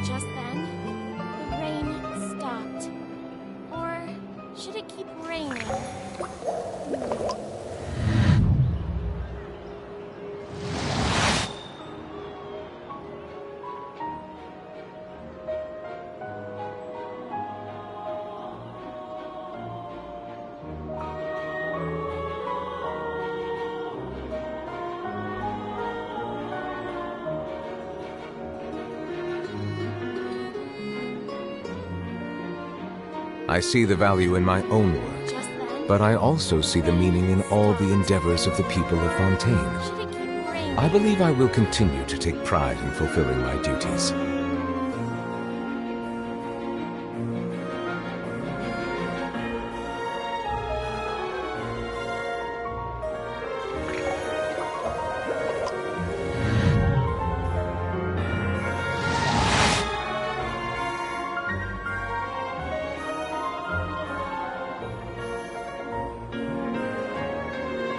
Just then, the rain stopped. Or should it keep raining? I see the value in my own work, but I also see the meaning in all the endeavors of the people of Fontaine. I believe I will continue to take pride in fulfilling my duties.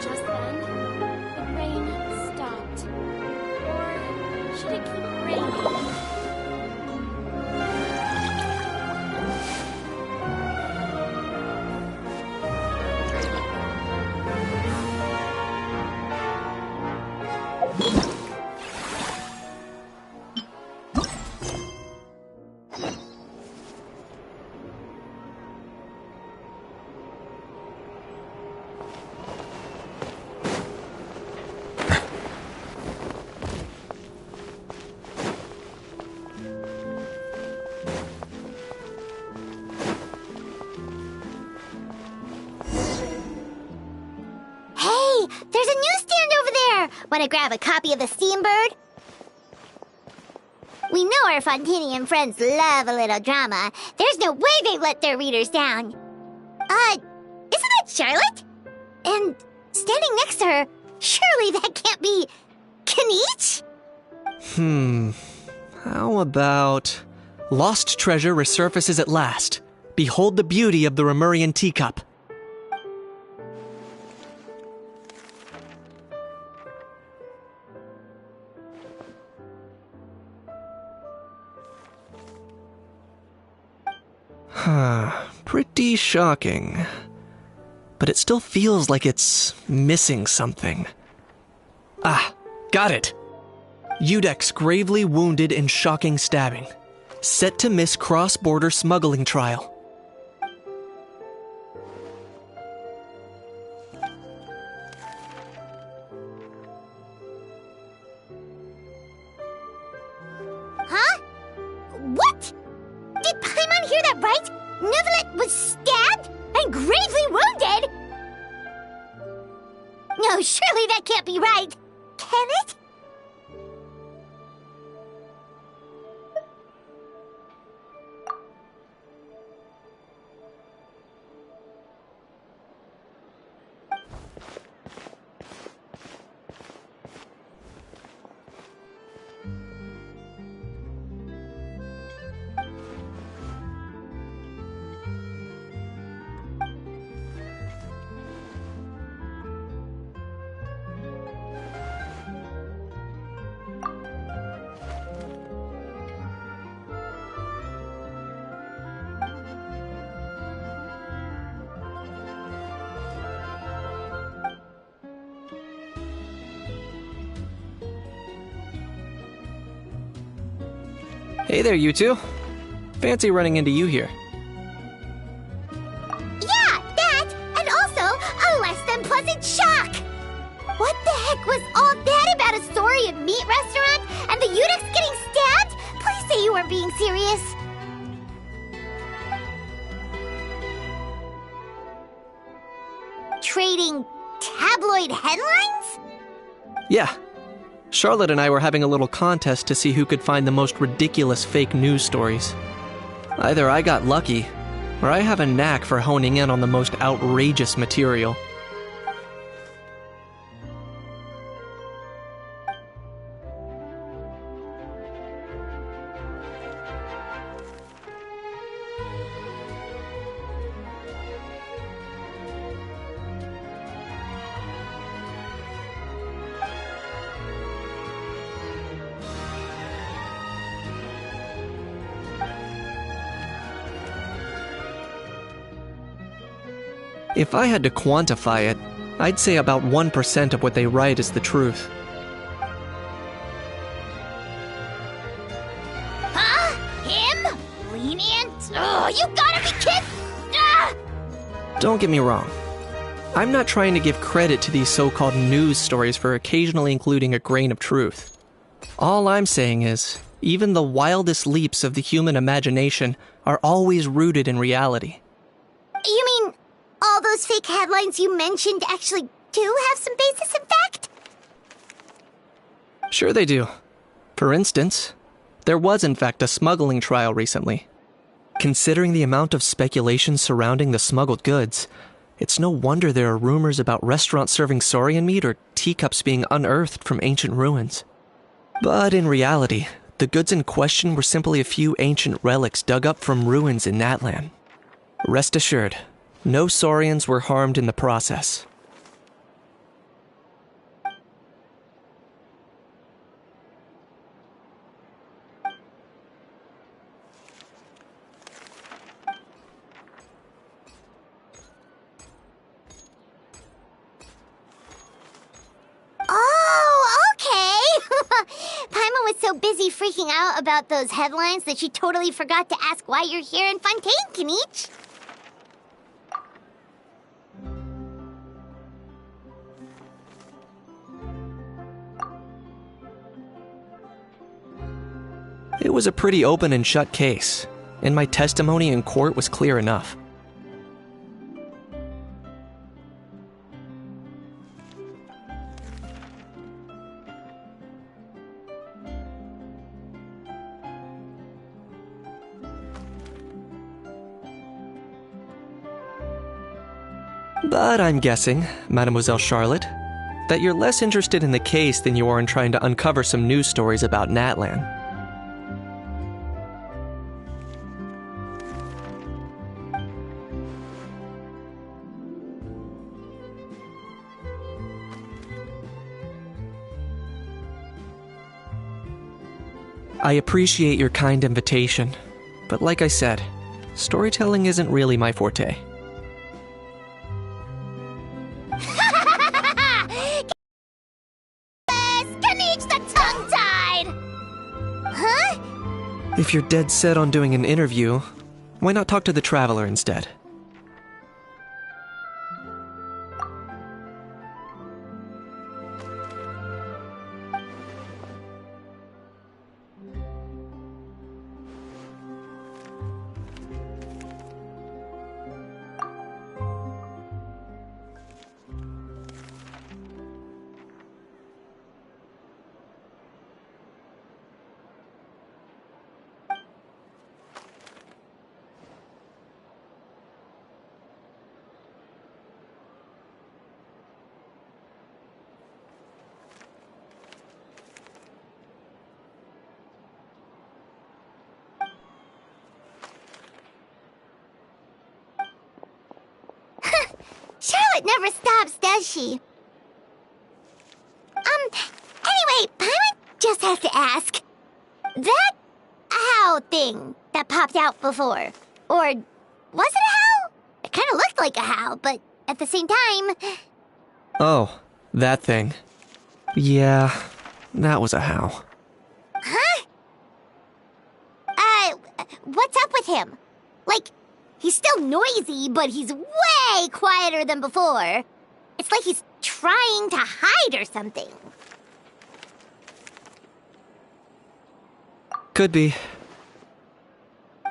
Just then, the rain stopped. Or should it keep raining? Hey, there's a newsstand over there! Wanna grab a copy of the Steambird? We know our Fontanian friends love a little drama. There's no way they'd let their readers down. Isn't that Charlotte? And standing next to her, surely that can't be Kaniche? How about... Lost treasure resurfaces at last. Behold the beauty of the Remurian teacup. Pretty shocking. But it still feels like it's missing something. Ah, got it! Udex gravely wounded in shocking stabbing. Set to miss cross-border smuggling trial. Huh? What? Did Paimon hear that right? Neuvillette was stabbed and gravely wounded? No, surely that can't be right. Can it? Hey there, you two. Fancy running into you here. Yeah, that, and also a less than pleasant shock. What the heck was all that about a story of meat restaurant and the eunuchs getting stabbed? Please say you weren't being serious. Trading tabloid headlines? Yeah. Charlotte and I were having a little contest to see who could find the most ridiculous fake news stories. Either I got lucky, or I have a knack for honing in on the most outrageous material. If I had to quantify it, I'd say about 1% of what they write is the truth. Huh? Him? Lenient? Oh, you gotta be kidding! Ah! Don't get me wrong. I'm not trying to give credit to these so-called news stories for occasionally including a grain of truth. All I'm saying is, even the wildest leaps of the human imagination are always rooted in reality. You mean all those fake headlines you mentioned actually do have some basis in fact? Sure they do. For instance, there was in fact a smuggling trial recently. Considering the amount of speculation surrounding the smuggled goods, it's no wonder there are rumors about restaurants serving saurian meat or teacups being unearthed from ancient ruins. But in reality, the goods in question were simply a few ancient relics dug up from ruins in Natlan. Rest assured, no saurians were harmed in the process. Oh, okay! Paimon was so busy freaking out about those headlines that she totally forgot to ask why you're here in Fontaine, Kenichi. It was a pretty open and shut case, and my testimony in court was clear enough. But I'm guessing, Mademoiselle Charlotte, that you're less interested in the case than you are in trying to uncover some news stories about Natlan. I appreciate your kind invitation, but like I said, storytelling isn't really my forte. Kenichi the tongue-tied! Huh? If you're dead set on doing an interview, why not talk to the Traveler instead? Charlotte never stops, does she? Anyway, Paimon just has to ask. That how thing that popped out before, or was it a how? It kind of looked like a how, but at the same time... Oh, that thing. Yeah, that was a how. Huh? What's up with him? Like, he's still noisy, but he's way quieter than before. It's like he's trying to hide or something. Could be.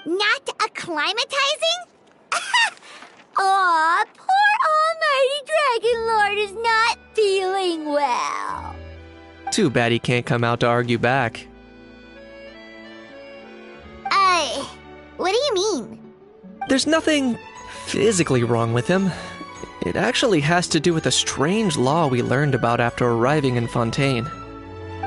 Not acclimatizing? Aw, poor almighty Dragon Lord is not feeling well. Too bad he can't come out to argue back. What do you mean? There's nothing physically wrong with him. It actually has to do with a strange law we learned about after arriving in Fontaine.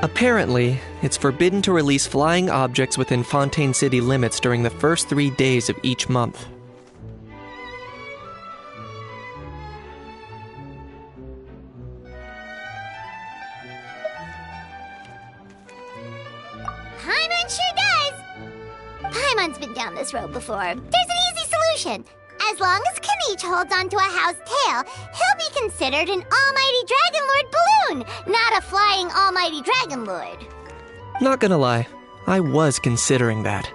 Apparently, it's forbidden to release flying objects within Fontaine city limits during the first 3 days of each month. Paimon sure does! Paimon's been down this road before. There's an easy solution. As long as Kaniche holds onto a house tail, he'll be considered an Almighty Dragon Lord balloon, not a flying Almighty Dragon Lord. Not gonna lie, I was considering that.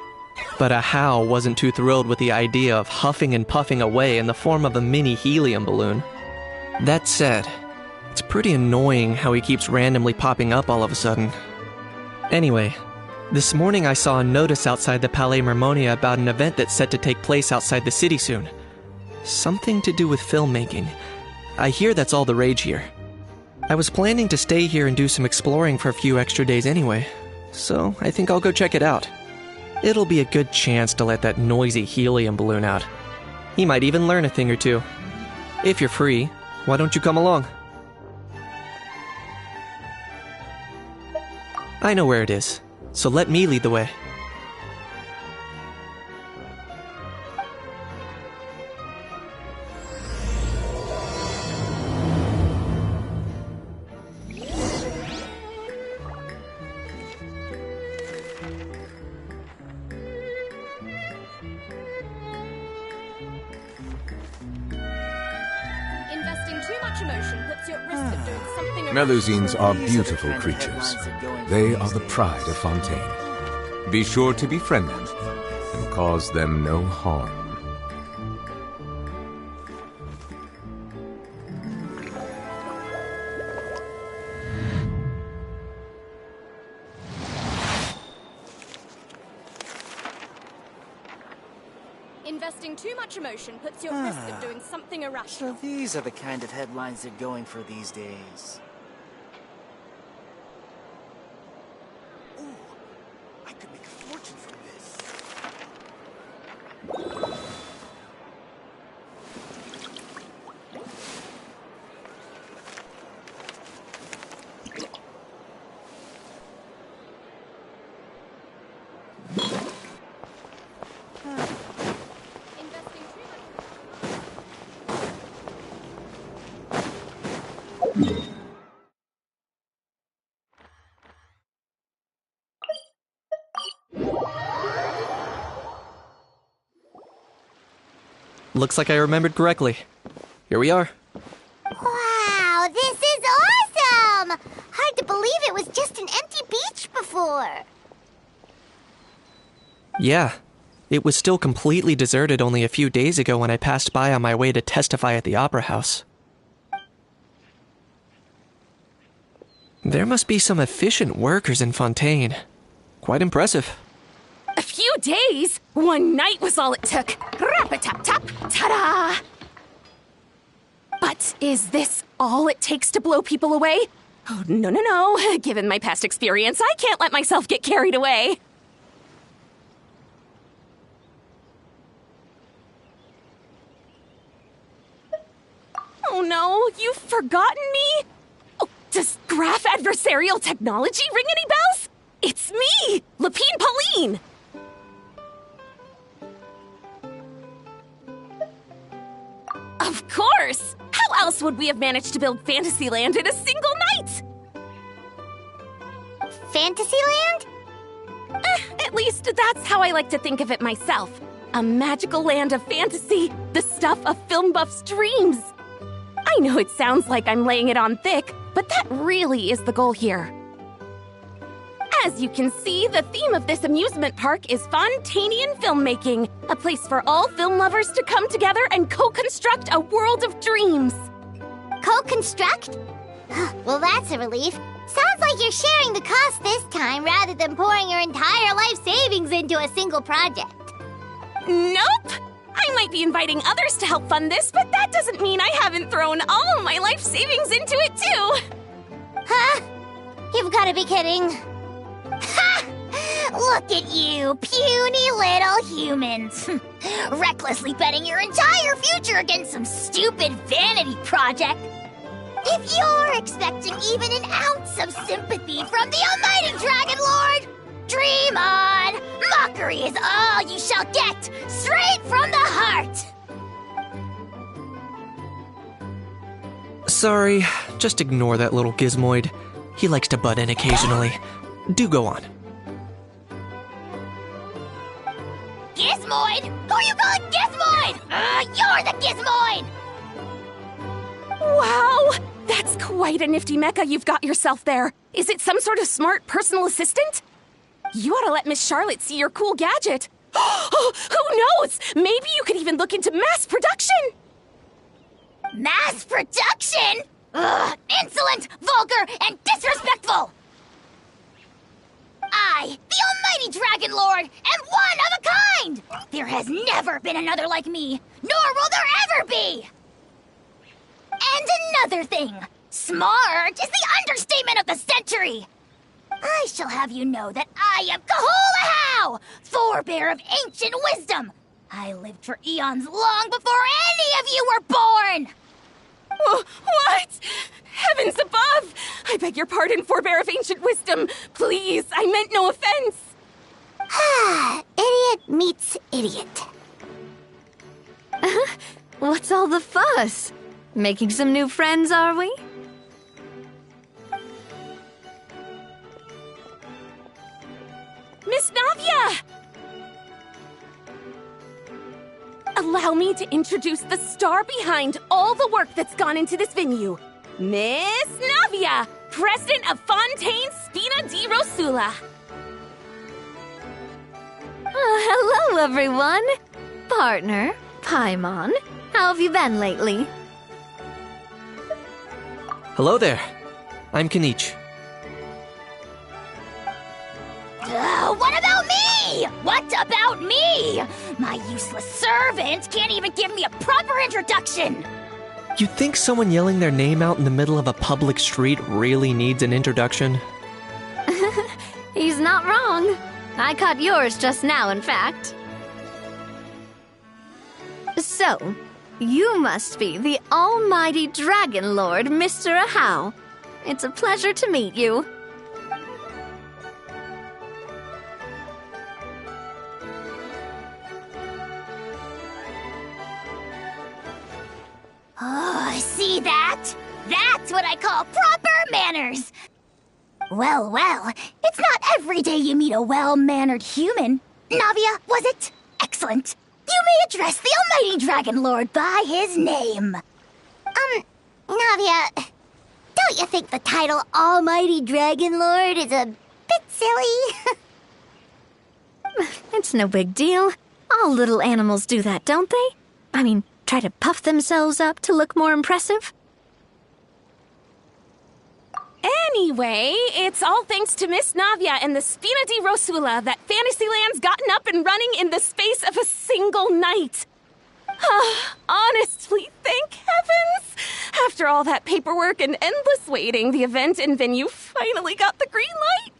But Ahau wasn't too thrilled with the idea of huffing and puffing away in the form of a mini helium balloon. That said, it's pretty annoying how he keeps randomly popping up all of a sudden. Anyway, this morning I saw a notice outside the Palais Mermonia about an event that's set to take place outside the city soon. Something to do with filmmaking. I hear that's all the rage here. I was planning to stay here and do some exploring for a few extra days anyway, so I think I'll go check it out. It'll be a good chance to let that noisy helium balloon out. He might even learn a thing or two. If you're free, why don't you come along? I know where it is, so let me lead the way. Investing too much emotion puts you at risk of doing something Melusines are beautiful creatures. They are the pride of Fontaine. Be sure to befriend them and cause them no harm. Investing too much emotion puts you at risk of doing something irrational. So these are the kind of headlines they're going for these days. Ooh, I could make a fortune from this. Investing too much. Looks like I remembered correctly. Here we are. Wow, this is awesome! Hard to believe it was just an empty beach before. Yeah, it was still completely deserted only a few days ago when I passed by on my way to testify at the Opera House. There must be some efficient workers in Fontaine. Quite impressive. A few days? One night was all it took. Rap-a-tap-tap, ta-da! But is this all it takes to blow people away? Oh, no. Given my past experience, I can't let myself get carried away. Oh no, you've forgotten me? Oh, does graph adversarial technology ring any bells? It's me, Lapine Pauline! Of course! How else would we have managed to build Fantasyland in a single night? Fantasyland? At least that's how I like to think of it myself. A magical land of fantasy, the stuff of film buffs' dreams. I know it sounds like I'm laying it on thick, but that really is the goal here. As you can see, the theme of this amusement park is Fontainian filmmaking, a place for all film lovers to come together and co-construct a world of dreams. Co-construct? Well, that's a relief. Sounds like you're sharing the cost this time rather than pouring your entire life savings into a single project. Nope! I might be inviting others to help fund this, but that doesn't mean I haven't thrown all my life savings into it too! Huh? You've got to be kidding. Ha! Look at you, puny little humans. Recklessly betting your entire future against some stupid vanity project. If you're expecting even an ounce of sympathy from the almighty Dragon Lord, dream on! Mockery is all you shall get, straight from the heart! Sorry, just ignore that little gizmoid. He likes to butt in occasionally. Do go on. Gizmoid? Who are you calling Gizmoid? You're the Gizmoid! Wow! That's quite a nifty mecha you've got yourself there. Is it some sort of smart personal assistant? You ought to let Miss Charlotte see your cool gadget. Who knows? Maybe you could even look into mass production! Mass production? Ugh, insolent, vulgar, and disrespectful! I, the almighty Dragon Lord, am one of a kind! There has never been another like me, nor will there ever be! And another thing, smart is the understatement of the century! I shall have you know that I am Kahulahau, forebear of ancient wisdom! I lived for eons long before any of you were born! What? Heavens above! I beg your pardon, forebear of ancient wisdom. Please, I meant no offense. Idiot meets idiot. What's all the fuss? Making some new friends, are we? Miss Navia! Allow me to introduce the star behind all the work that's gone into this venue. Miss Navia, president of Fontaine Spina di Rosula. Hello, everyone. Partner, Paimon, how have you been lately? Hello there. I'm Kanich. What about me? What about me? My useless servant can't even give me a proper introduction. You think someone yelling their name out in the middle of a public street really needs an introduction? He's not wrong. I caught yours just now, in fact. So, you must be the almighty Dragon Lord, Mr. Ahau. It's a pleasure to meet you. Oh, see that? That's what I call proper manners. Well, it's not every day you meet a well-mannered human. Navia, was it? Excellent. You may address the almighty Dragon Lord by his name. Navia, don't you think the title Almighty Dragon Lord is a bit silly? It's no big deal. All little animals do that, don't they? I mean, try to puff themselves up to look more impressive. Anyway, it's all thanks to Miss Navia and the Spina di Rosula that Fantasyland's gotten up and running in the space of a single night. Honestly, thank heavens! After all that paperwork and endless waiting, the event and venue finally got the green light.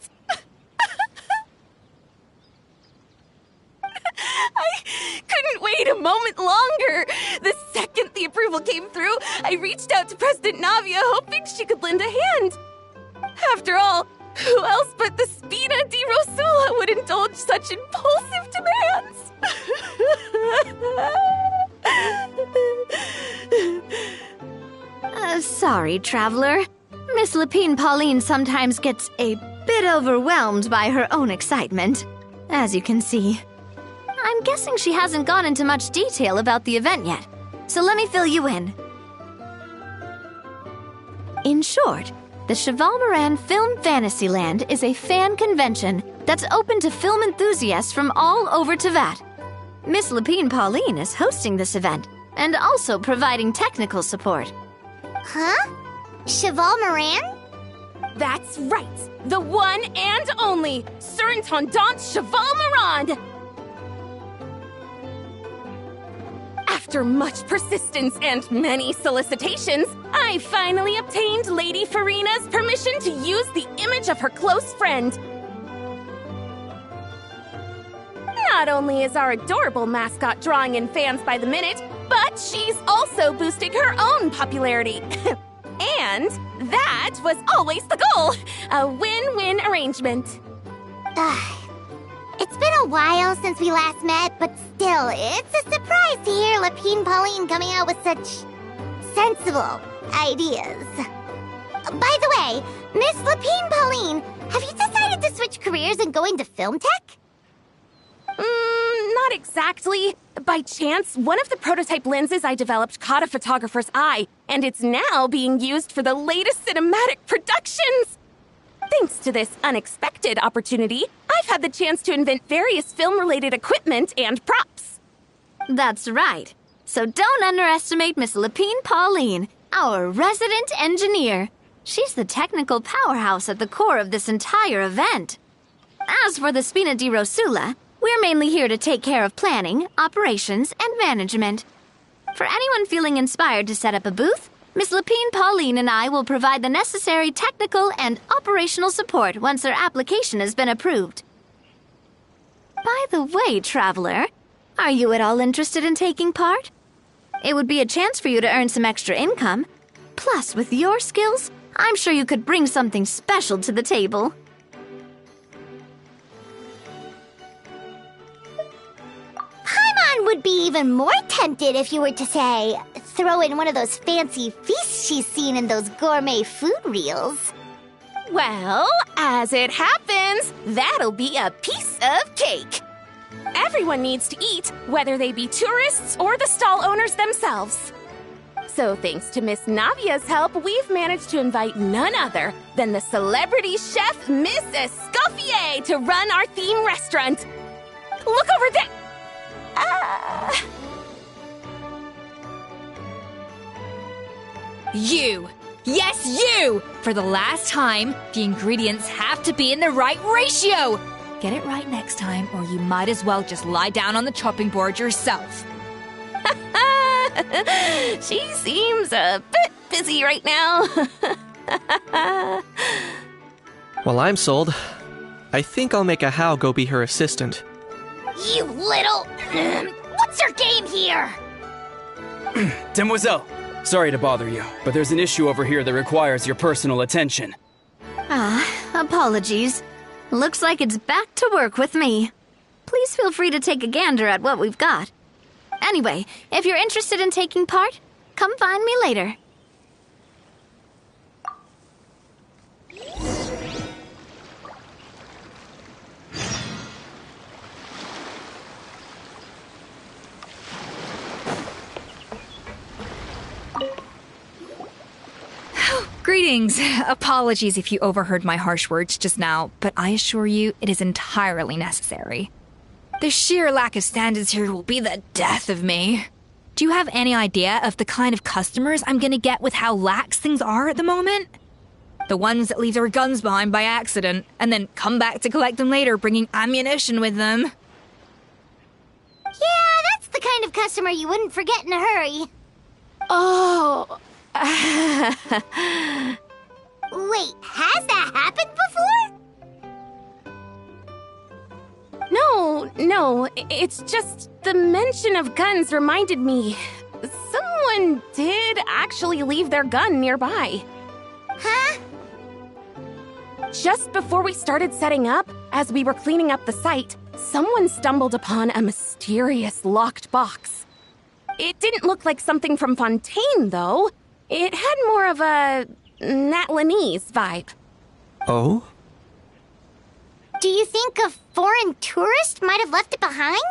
I couldn't wait a moment longer. The second the approval came through, I reached out to President Navia, hoping she could lend a hand. After all, who else but the Spina di Rosula would indulge such impulsive demands? Sorry, traveler. Miss Lapine Pauline sometimes gets a bit overwhelmed by her own excitement, as you can see. I'm guessing she hasn't gone into much detail about the event yet, so let me fill you in. In short, the Cheval Moran Film Fantasyland is a fan convention that's open to film enthusiasts from all over Teyvat. Miss Lapine Pauline is hosting this event and also providing technical support. Huh? Cheval Moran? That's right, the one and only Surintendant Cheval Moran! After much persistence and many solicitations, I finally obtained Lady Farina's permission to use the image of her close friend. Not only is our adorable mascot drawing in fans by the minute, but she's also boosting her own popularity. And that was always the goal, a win-win arrangement. It's been a while since we last met, but still, it's a surprise to hear Lapine Pauline coming out with such sensible ideas. By the way, Miss Lapine Pauline, have you decided to switch careers and go into film tech? Not exactly. By chance, one of the prototype lenses I developed caught a photographer's eye, and it's now being used for the latest cinematic productions. Thanks to this unexpected opportunity, I've had the chance to invent various film-related equipment and props. That's right. So don't underestimate Miss Lapine Pauline, our resident engineer. She's the technical powerhouse at the core of this entire event. As for the Spina di Rosula, we're mainly here to take care of planning, operations, and management. For anyone feeling inspired to set up a booth, Miss Lapine Pauline and I will provide the necessary technical and operational support once their application has been approved. By the way, traveler, are you at all interested in taking part? It would be a chance for you to earn some extra income. Plus, with your skills, I'm sure you could bring something special to the table. Paimon would be even more tempted if you were to, say, throw in one of those fancy feasts she's seen in those gourmet food reels. Well, as it happens, that'll be a piece of cake. Everyone needs to eat, whether they be tourists or the stall owners themselves. So thanks to Miss Navia's help, we've managed to invite none other than the celebrity chef, Miss Escoffier, to run our theme restaurant. Look over there! You! Yes, you! For the last time, the ingredients have to be in the right ratio! Get it right next time, or you might as well just lie down on the chopping board yourself. She seems a bit busy right now. Well, I'm sold. I think I'll make a Hao go be her assistant. You little... What's your game here? Demoiselle, sorry to bother you, but there's an issue over here that requires your personal attention. Apologies. Looks like it's back to work with me. Please feel free to take a gander at what we've got. Anyway, if you're interested in taking part, come find me later. Greetings. Apologies if you overheard my harsh words just now, but I assure you it is entirely necessary. The sheer lack of standards here will be the death of me. Do you have any idea of the kind of customers I'm gonna get with how lax things are at the moment? The ones that leave their guns behind by accident, and then come back to collect them later bringing ammunition with them. Yeah, that's the kind of customer you wouldn't forget in a hurry. Oh... Wait, has that happened before? No, it's just the mention of guns reminded me. Someone did actually leave their gun nearby. Huh? Just before we started setting up, as we were cleaning up the site, someone stumbled upon a mysterious locked box. It didn't look like something from Fontaine, though. It had more of a Natlanese vibe. Oh? Do you think a foreign tourist might have left it behind?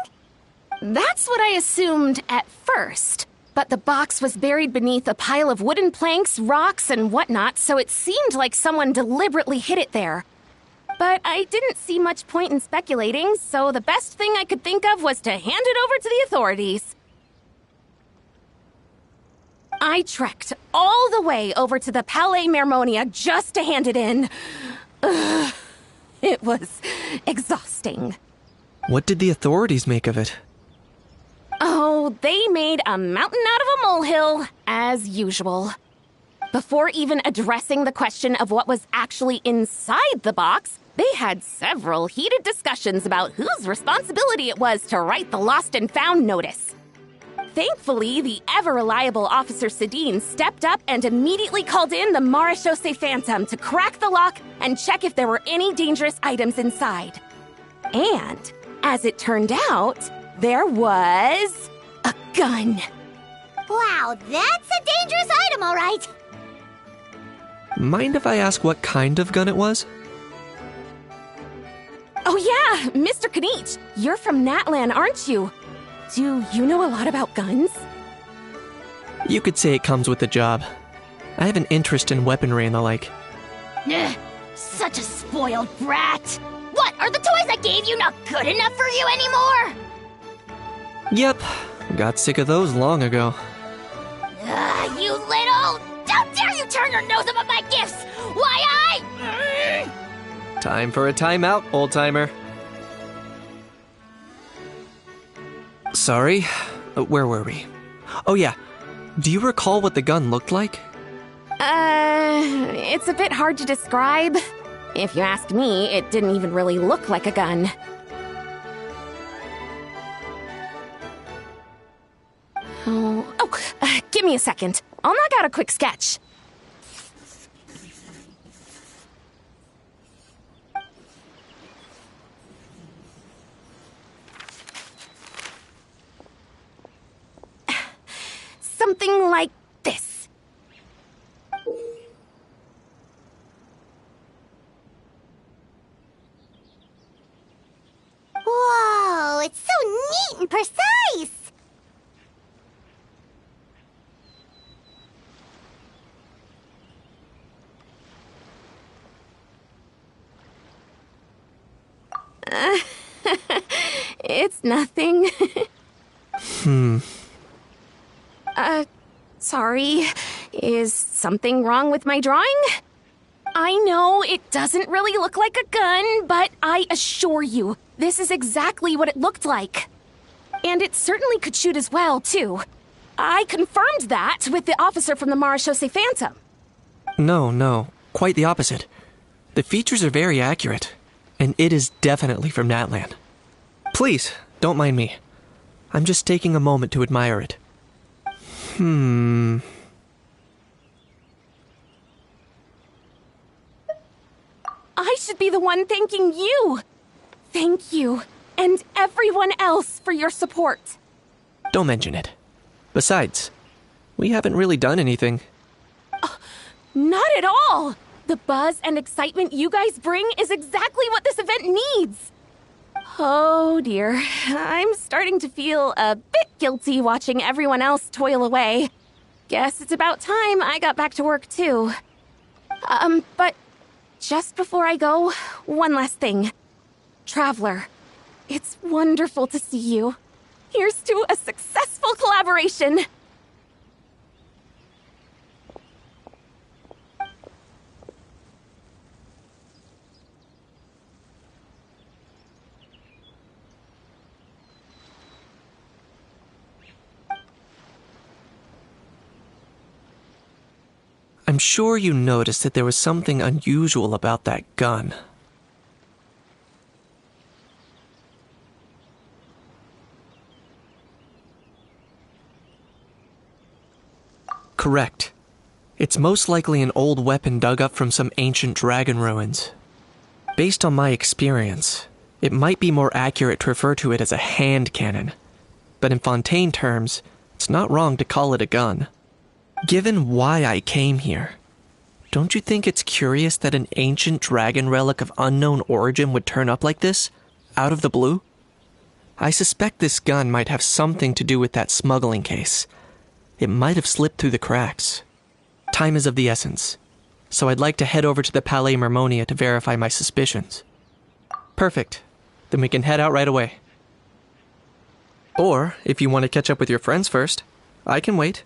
That's what I assumed at first. But the box was buried beneath a pile of wooden planks, rocks, and whatnot, so it seemed like someone deliberately hid it there. But I didn't see much point in speculating, so the best thing I could think of was to hand it over to the authorities. I trekked all the way over to the Palais Mermonia just to hand it in. Ugh, it was exhausting. What did the authorities make of it? Oh, So they made a mountain out of a molehill, as usual. Before even addressing the question of what was actually inside the box, they had several heated discussions about whose responsibility it was to write the lost and found notice. Thankfully, the ever-reliable Officer Sedine stepped up and immediately called in the Marechaussee Phantom to crack the lock and check if there were any dangerous items inside. And, as it turned out, there was a gun. Wow, that's a dangerous item, all right. Mind if I ask what kind of gun it was? Oh yeah, Mr. Kanich, you're from Natlan, aren't you? Do you know a lot about guns? You could say it comes with the job. I have an interest in weaponry and the like. Ugh, such a spoiled brat. What, are the toys I gave you not good enough for you anymore? Yep, got sick of those long ago. You little... Don't dare you turn your nose up at my gifts! Why Time for a timeout, old-timer. Sorry, where were we? Oh yeah, do you recall what the gun looked like? It's a bit hard to describe. If you ask me, it didn't even really look like a gun. Give me a second. I'll knock out a quick sketch. Something like this. Whoa, it's so neat and precise! It's nothing. Sorry. Is something wrong with my drawing? I know it doesn't really look like a gun, but I assure you, this is exactly what it looked like. And it certainly could shoot as well, too. I confirmed that with the officer from the Marechaussee Phantom. No, quite the opposite. The features are very accurate, and it is definitely from Natlan. Please, don't mind me. I'm just taking a moment to admire it. I should be the one thanking you. Thank you, and everyone else for your support. Don't mention it. Besides, we haven't really done anything. Not at all! The buzz and excitement you guys bring is exactly what this event needs. Oh dear, I'm starting to feel a bit guilty watching everyone else toil away. Guess it's about time I got back to work too. But just before I go, one last thing. Traveler, it's wonderful to see you. Here's to a successful collaboration. I'm sure you noticed that there was something unusual about that gun. Correct. It's most likely an old weapon dug up from some ancient dragon ruins. Based on my experience, it might be more accurate to refer to it as a hand cannon. But in Fontaine terms, it's not wrong to call it a gun. Given why I came here, don't you think it's curious that an ancient dragon relic of unknown origin would turn up like this, out of the blue? I suspect this gun might have something to do with that smuggling case. It might have slipped through the cracks. Time is of the essence, so I'd like to head over to the Palais Mermonia to verify my suspicions. Perfect. Then we can head out right away. Or, if you want to catch up with your friends first, I can wait.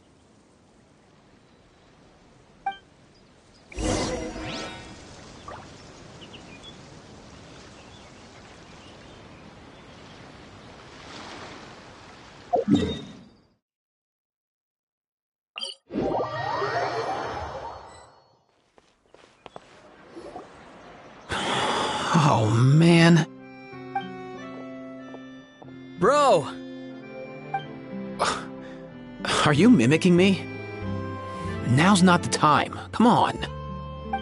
Are you mimicking me? Now's not the time. Come on.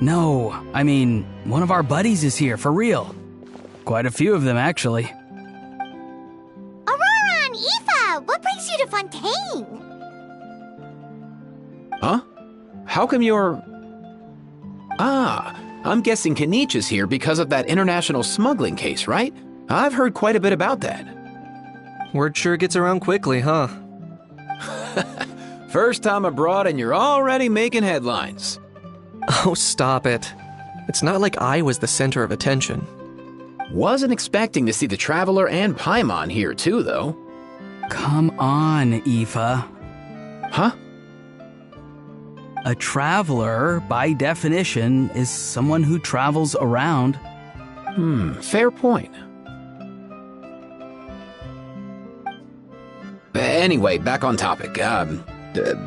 No, I mean, one of our buddies is here, for real. Quite a few of them, actually. Aurora and Aoife, what brings you to Fontaine? Huh? How come you're... Ah, I'm guessing Kenichi's here because of that international smuggling case, right? I've heard quite a bit about that. Word sure gets around quickly, huh? First time abroad and you're already making headlines. Oh, stop it. It's not like I was the center of attention. Wasn't expecting to see the Traveler and Paimon here too, though. Come on, Aoife. Huh? A traveler, by definition, is someone who travels around. Fair point. Anyway, back on topic.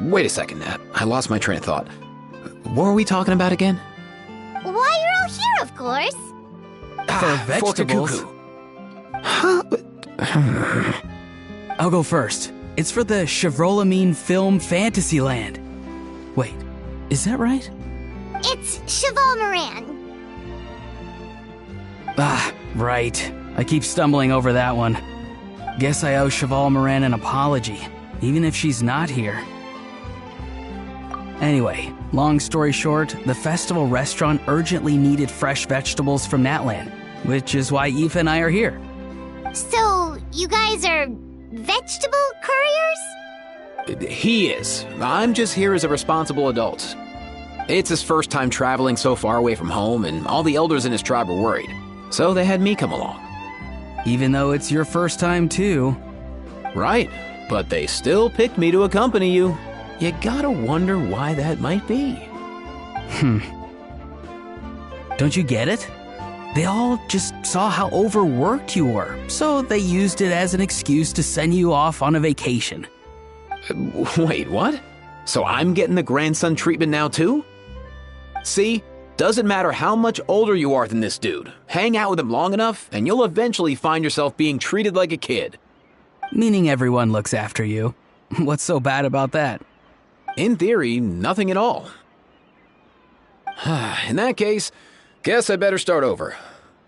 Wait a second. I lost my train of thought. What were we talking about again? Why, you're all here, of course. For vegetables. For Kakuku. Huh? I'll go first. It's for the Chevrolamine Film Fantasyland. Wait, is that right? It's Cheval Moran. Ah, right. I keep stumbling over that one. Guess I owe Cheval Moran an apology, even if she's not here. Anyway, long story short, the festival restaurant urgently needed fresh vegetables from Natland, which is why Aoife and I are here. So, you guys are vegetable couriers? He is. I'm just here as a responsible adult. It's his first time traveling so far away from home, and all the elders in his tribe were worried. So they had me come along. Even though it's your first time too. Right, but they still picked me to accompany you. You gotta wonder why that might be. Don't you get it? They all just saw how overworked you were, so they used it as an excuse to send you off on a vacation. Wait, what? So I'm getting the grandson treatment now too? See? Doesn't matter how much older you are than this dude. Hang out with him long enough, and you'll eventually find yourself being treated like a kid. Meaning everyone looks after you. What's so bad about that? In theory, nothing at all. In that case, guess I better start over.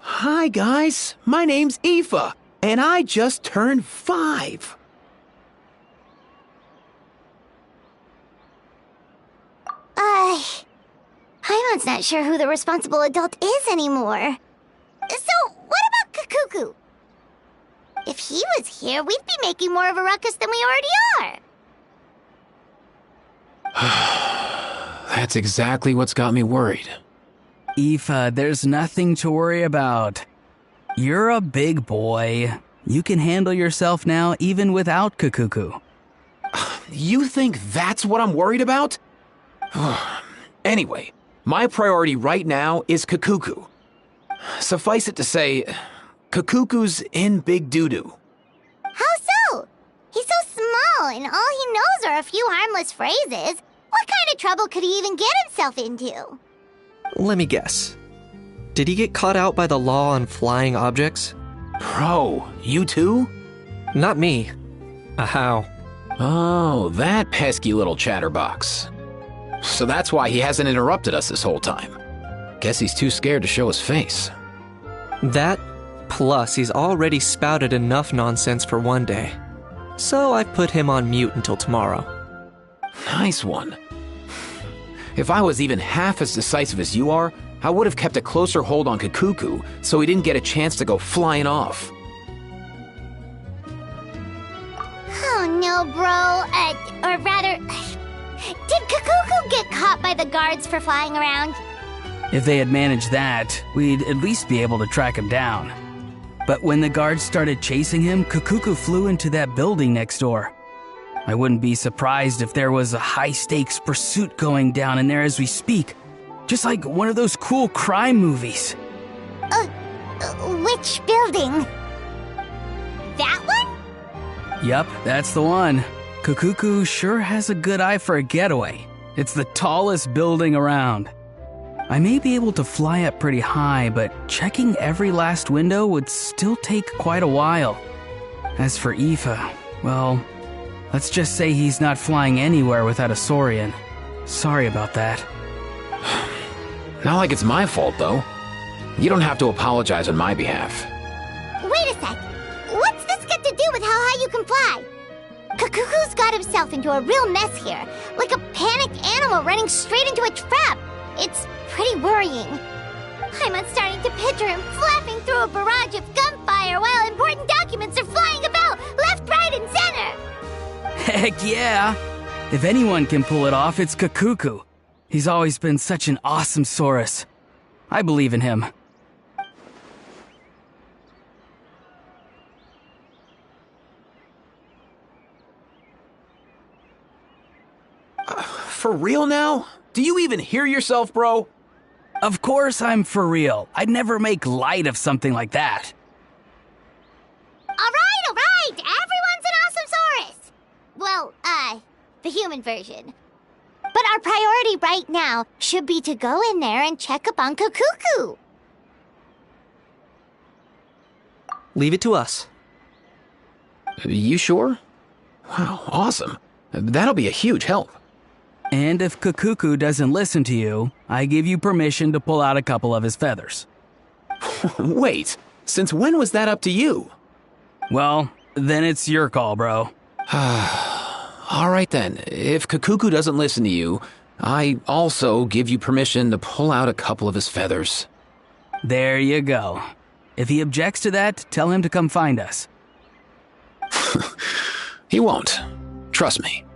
Hi guys, my name's Aoife, and I just turned 5. Paimon's not sure who the responsible adult is anymore. So, what about Kakuku? If he was here, we'd be making more of a ruckus than we already are. That's exactly what's got me worried. Aoife, there's nothing to worry about. You're a big boy. You can handle yourself now even without Kakuku. You think that's what I'm worried about? Anyway, my priority right now is Kakuku. Suffice it to say, Kakuku's in big doo-doo. How so? He's so small, and all he knows are a few harmless phrases. What kind of trouble could he even get himself into? Let me guess. Did he get caught out by the law on flying objects? Bro, you too? Not me. How? Oh, that pesky little chatterbox. So that's why he hasn't interrupted us this whole time. Guess he's too scared to show his face. That, plus he's already spouted enough nonsense for one day. So I've put him on mute until tomorrow. Nice one. If I was even half as decisive as you are, I would have kept a closer hold on Kakuku so he didn't get a chance to go flying off. Oh no, bro. Or rather, did Kakuku get caught by the guards for flying around? If they had managed that, we'd at least be able to track him down. But when the guards started chasing him, Kakuku flew into that building next door. I wouldn't be surprised if there was a high-stakes pursuit going down in there as we speak. Just like one of those cool crime movies. Which building? That one? Yup, that's the one. Kakuku sure has a good eye for a getaway. It's the tallest building around. I may be able to fly up pretty high, but checking every last window would still take quite a while. As for Aoife, well, Let's just say he's not flying anywhere without a Saurian. Sorry about that. Not like it's my fault, though. You don't have to apologize on my behalf. Wait a sec. What's this got to do with how high you can fly? Kakuku's got himself into a real mess here, like a panicked animal running straight into a trap. It's pretty worrying. I'm starting to picture him flapping through a barrage of gunfire while important documents are flying about left, right, and center. Heck yeah! If anyone can pull it off, it's Kakuku. He's always been such an awesome Saurus. I believe in him. For real now? Do you even hear yourself, bro? Of course I'm for real. I'd never make light of something like that. All right. Everyone's an awesome Saurus. Well, the human version. But our priority right now should be to go in there and check up on Kakuku. Leave it to us. You sure? Wow, awesome. That'll be a huge help. And if Kakuku doesn't listen to you, I give you permission to pull out a couple of his feathers. Wait, since when was that up to you? Well, then it's your call, bro. All right then, if Kakuku doesn't listen to you, I also give you permission to pull out a couple of his feathers. There you go. If he objects to that, tell him to come find us. He won't. Trust me.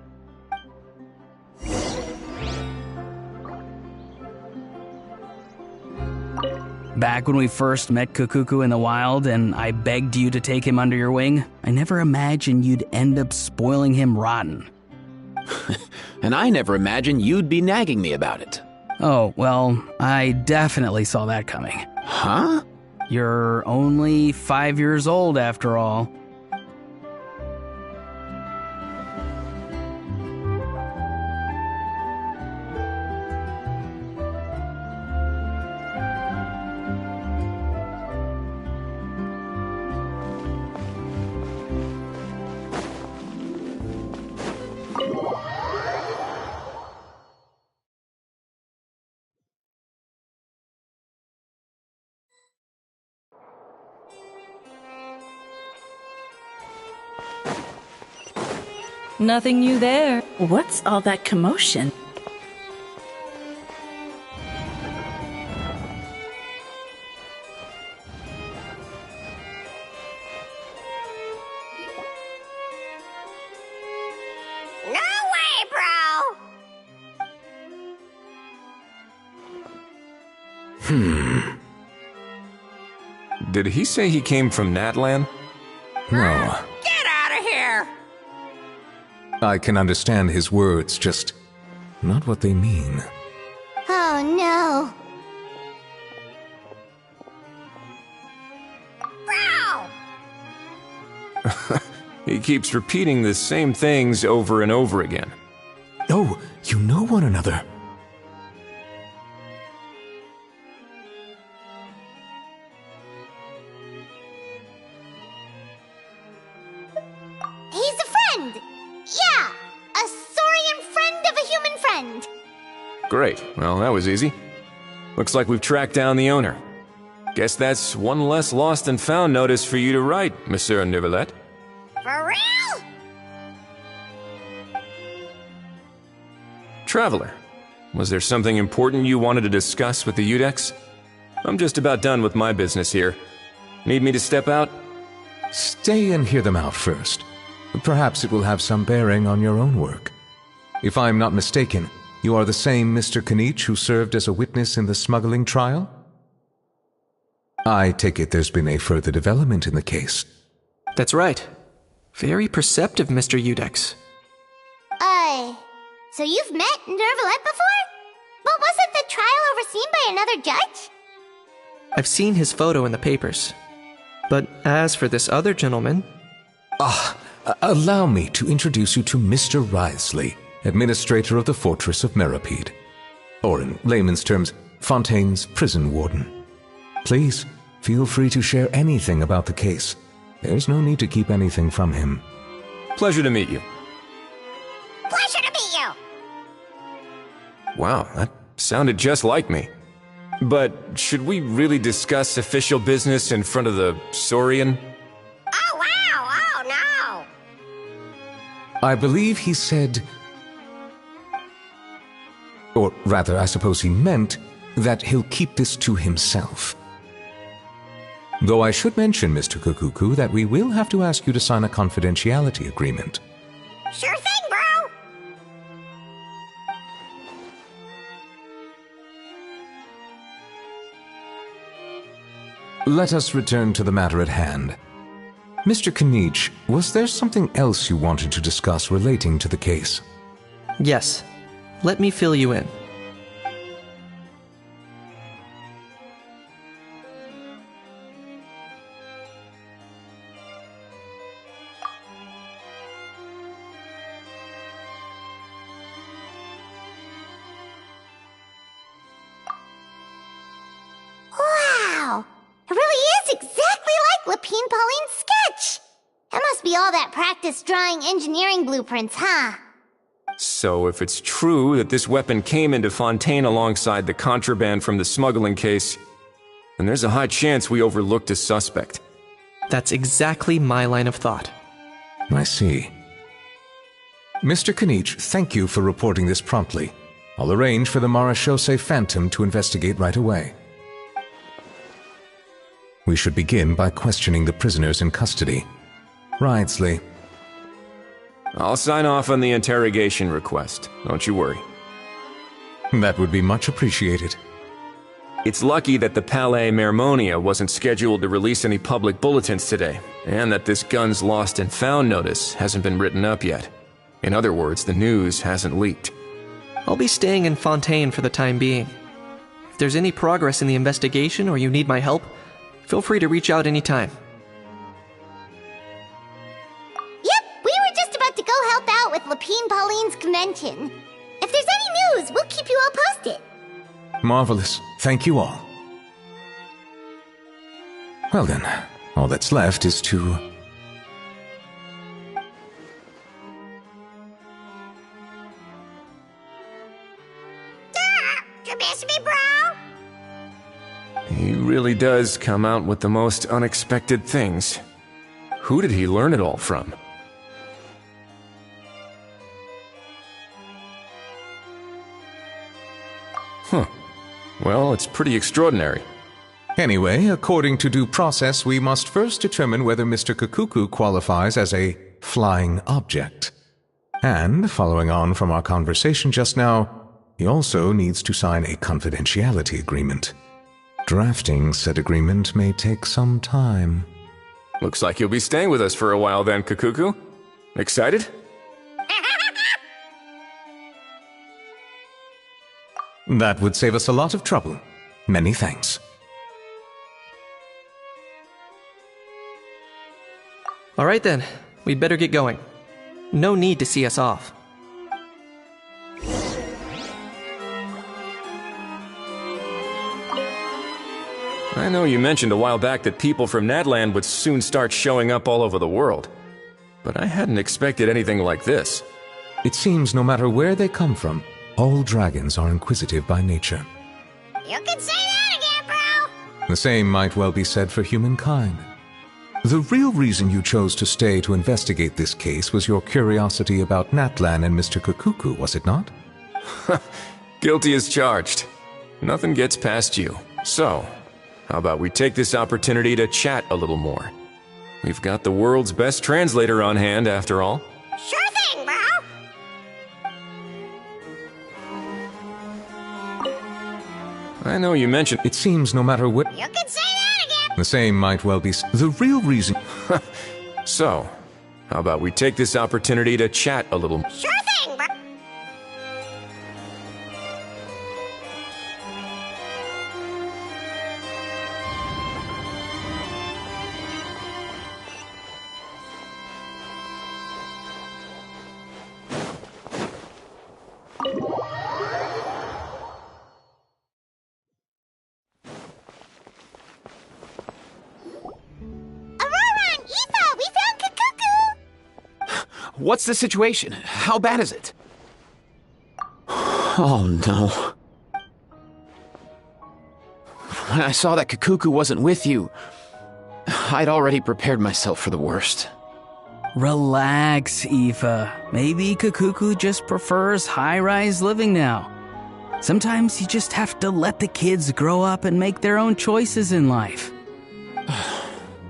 Back when we first met Kakuku in the wild and I begged you to take him under your wing, I never imagined you'd end up spoiling him rotten. And I never imagined you'd be nagging me about it. Oh, well, I definitely saw that coming. Huh? You're only 5 years old after all. Nothing new there. What's all that commotion? No way, bro! Did he say he came from Natlan? No. Get out of here! I can understand his words, just not what they mean. Oh no. Bro! He keeps repeating the same things over and over again. Oh, you know one another. He's a friend! Yeah! A saurian friend of a human friend! Great. Well, that was easy. Looks like we've tracked down the owner. Guess that's one less lost and found notice for you to write, Monsieur Neuvillette. For real? Traveler, was there something important you wanted to discuss with the Udex? I'm just about done with my business here. Need me to step out? Stay and hear them out first. Perhaps it will have some bearing on your own work. If I'm not mistaken, you are the same Mr. Kanich who served as a witness in the smuggling trial? I take it there's been a further development in the case. That's right. Very perceptive, Mr. Udex. So you've met Neuvillette before? But wasn't the trial overseen by another judge? I've seen his photo in the papers. But as for this other gentleman... Allow me to introduce you to Mr. Wriothesley, administrator of the Fortress of Meripede. Or in layman's terms, Fontaine's prison warden. Please, feel free to share anything about the case. There's no need to keep anything from him. Pleasure to meet you. Wow, that sounded just like me. But should we really discuss official business in front of the Saurian? Oh, wow! Oh, no! I believe he said... Or rather, I suppose he meant that he'll keep this to himself. Though I should mention, Mr. Kukuku, that we will have to ask you to sign a confidentiality agreement. Sure thing, bro! Let us return to the matter at hand. Mr. Kanich, was there something else you wanted to discuss relating to the case? Yes. Let me fill you in. Wow! It really is exactly like Lapine Pauline's sketch! That must be all that practice drawing engineering blueprints, huh? So if it's true that this weapon came into Fontaine alongside the contraband from the smuggling case, then there's a high chance we overlooked a suspect. That's exactly my line of thought. I see. Mr. Kanich, thank you for reporting this promptly. I'll arrange for the Marechaussee Phantom to investigate right away. We should begin by questioning the prisoners in custody. Wrightsley. I'll sign off on the interrogation request. Don't you worry. That would be much appreciated. It's lucky that the Palais Mermonia wasn't scheduled to release any public bulletins today, and that this guns lost and found notice hasn't been written up yet. In other words, the news hasn't leaked. I'll be staying in Fontaine for the time being. If there's any progress in the investigation or you need my help, feel free to reach out anytime. Yep, we were just about to go help out with Lapine Pauline's convention. If there's any news, we'll keep you all posted. Marvelous. Thank you all. Well then, all that's left is to... You miss me, bro? He really does come out with the most unexpected things. Who did he learn it all from? Huh. Well, it's pretty extraordinary. Anyway, according to due process, we must first determine whether Mr. Kukuku qualifies as a flying object. And, following on from our conversation just now, he also needs to sign a confidentiality agreement. Drafting said agreement may take some time. Looks like you'll be staying with us for a while then, Kukuku. Excited? That would save us a lot of trouble. Many thanks. All right then, we'd better get going. No need to see us off. I know you mentioned a while back that people from Nadland would soon start showing up all over the world, but I hadn't expected anything like this. It seems no matter where they come from, all dragons are inquisitive by nature. You can say that again, bro! The same might well be said for humankind. The real reason you chose to stay to investigate this case was your curiosity about Natlan and Mr. Kukuku, was it not? Guilty as charged. Nothing gets past you. So, how about we take this opportunity to chat a little more? We've got the world's best translator on hand, after all. Sure thing, bro! I know you mentioned... It seems no matter what... You can say that again! The same might well be... The real reason... So, how about we take this opportunity to chat a little... Sure thing, bro! What's the situation? How bad is it? Oh no. When I saw that Kakuku wasn't with you, I'd already prepared myself for the worst. Relax, Eva. Maybe Kakuku just prefers high-rise living now. Sometimes you just have to let the kids grow up and make their own choices in life.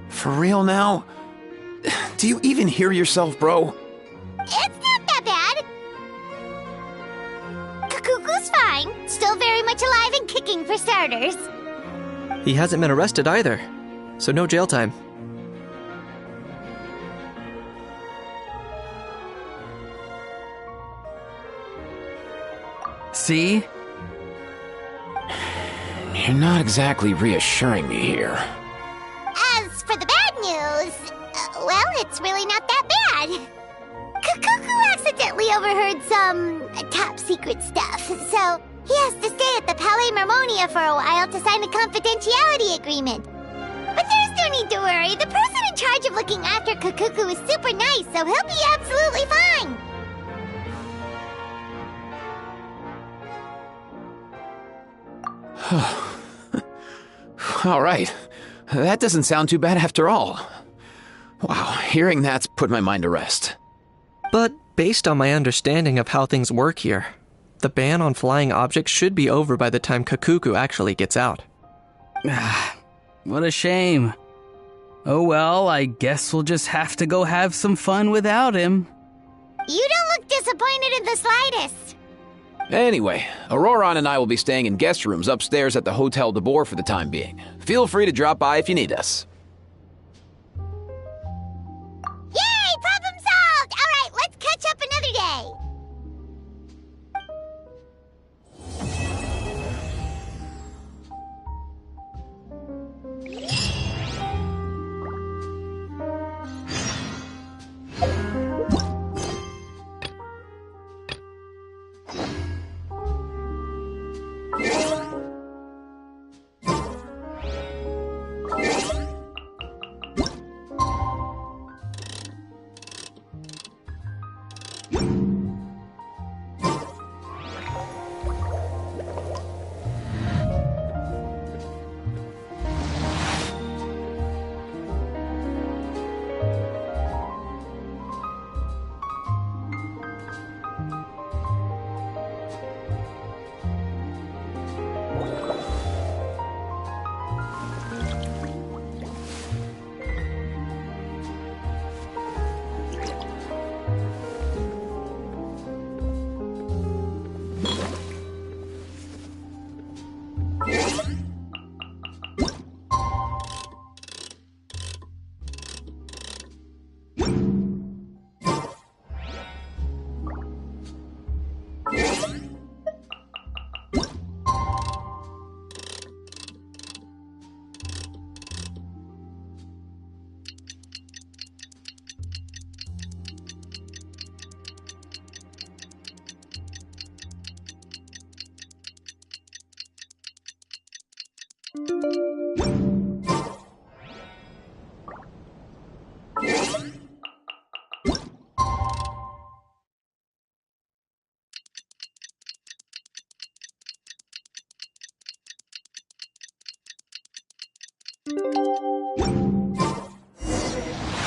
For real now? Do you even hear yourself, bro? It's not that bad. Kakuku's fine. Still very much alive and kicking for starters. He hasn't been arrested either, so no jail time. See? You're not exactly reassuring me here. As for the bad news, well, it's really not that bad. Kakuku accidentally overheard some top secret stuff, so he has to stay at the Palais Mermonia for a while to sign a confidentiality agreement. But there's no need to worry. The person in charge of looking after Kakuku is super nice, so he'll be absolutely fine. All right. That doesn't sound too bad after all. Wow, hearing that's put my mind to rest. But based on my understanding of how things work here, the ban on flying objects should be over by the time Kakuku actually gets out. What a shame. Oh well, I guess we'll just have to go have some fun without him. You don't look disappointed in the slightest. Anyway, Auroron and I will be staying in guest rooms upstairs at the Hotel de Boer for the time being. Feel free to drop by if you need us. Yay! Problem solved! Alright, let's catch up another day.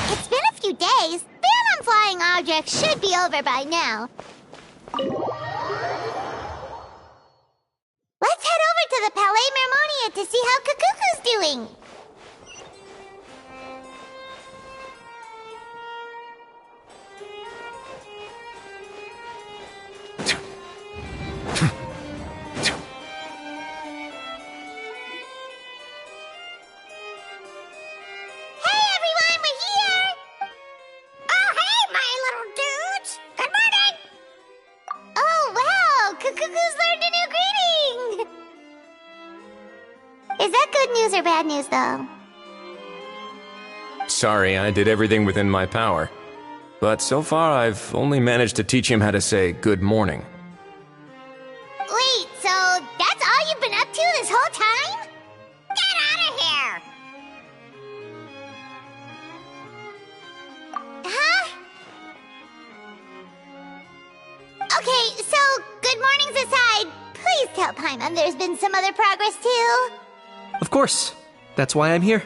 It's been a few days. Ban on flying objects should be over by now. Let's head over to the Palais Mermonia to see how Kakuku's doing. Is that good news or bad news, though? Sorry, I did everything within my power. But so far, I've only managed to teach him how to say good morning. Wait, so that's all you've been up to this whole time? Get out of here! Huh? Okay, so good mornings aside, please tell Paimon there's been some other progress too. Of course. That's why I'm here.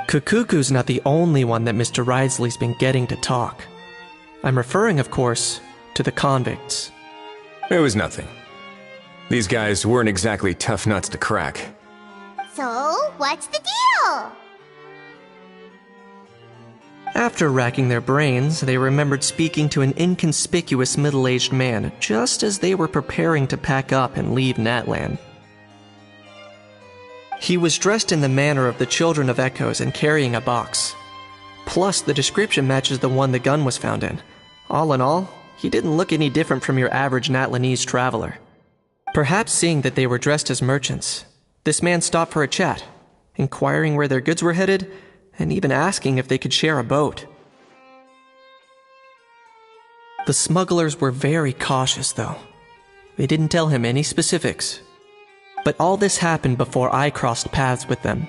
Kukuku's not the only one that Mr. Ridesley's been getting to talk. I'm referring, of course, to the convicts. It was nothing. These guys weren't exactly tough nuts to crack. So, what's the deal? After racking their brains, they remembered speaking to an inconspicuous middle-aged man just as they were preparing to pack up and leave Natlan. He was dressed in the manner of the Children of Echoes and carrying a box. Plus, the description matches the one the gun was found in. All in all, he didn't look any different from your average Natlanese traveler. Perhaps seeing that they were dressed as merchants, this man stopped for a chat, inquiring where their goods were headed, and even asking if they could share a boat. The smugglers were very cautious, though. They didn't tell him any specifics. But all this happened before I crossed paths with them.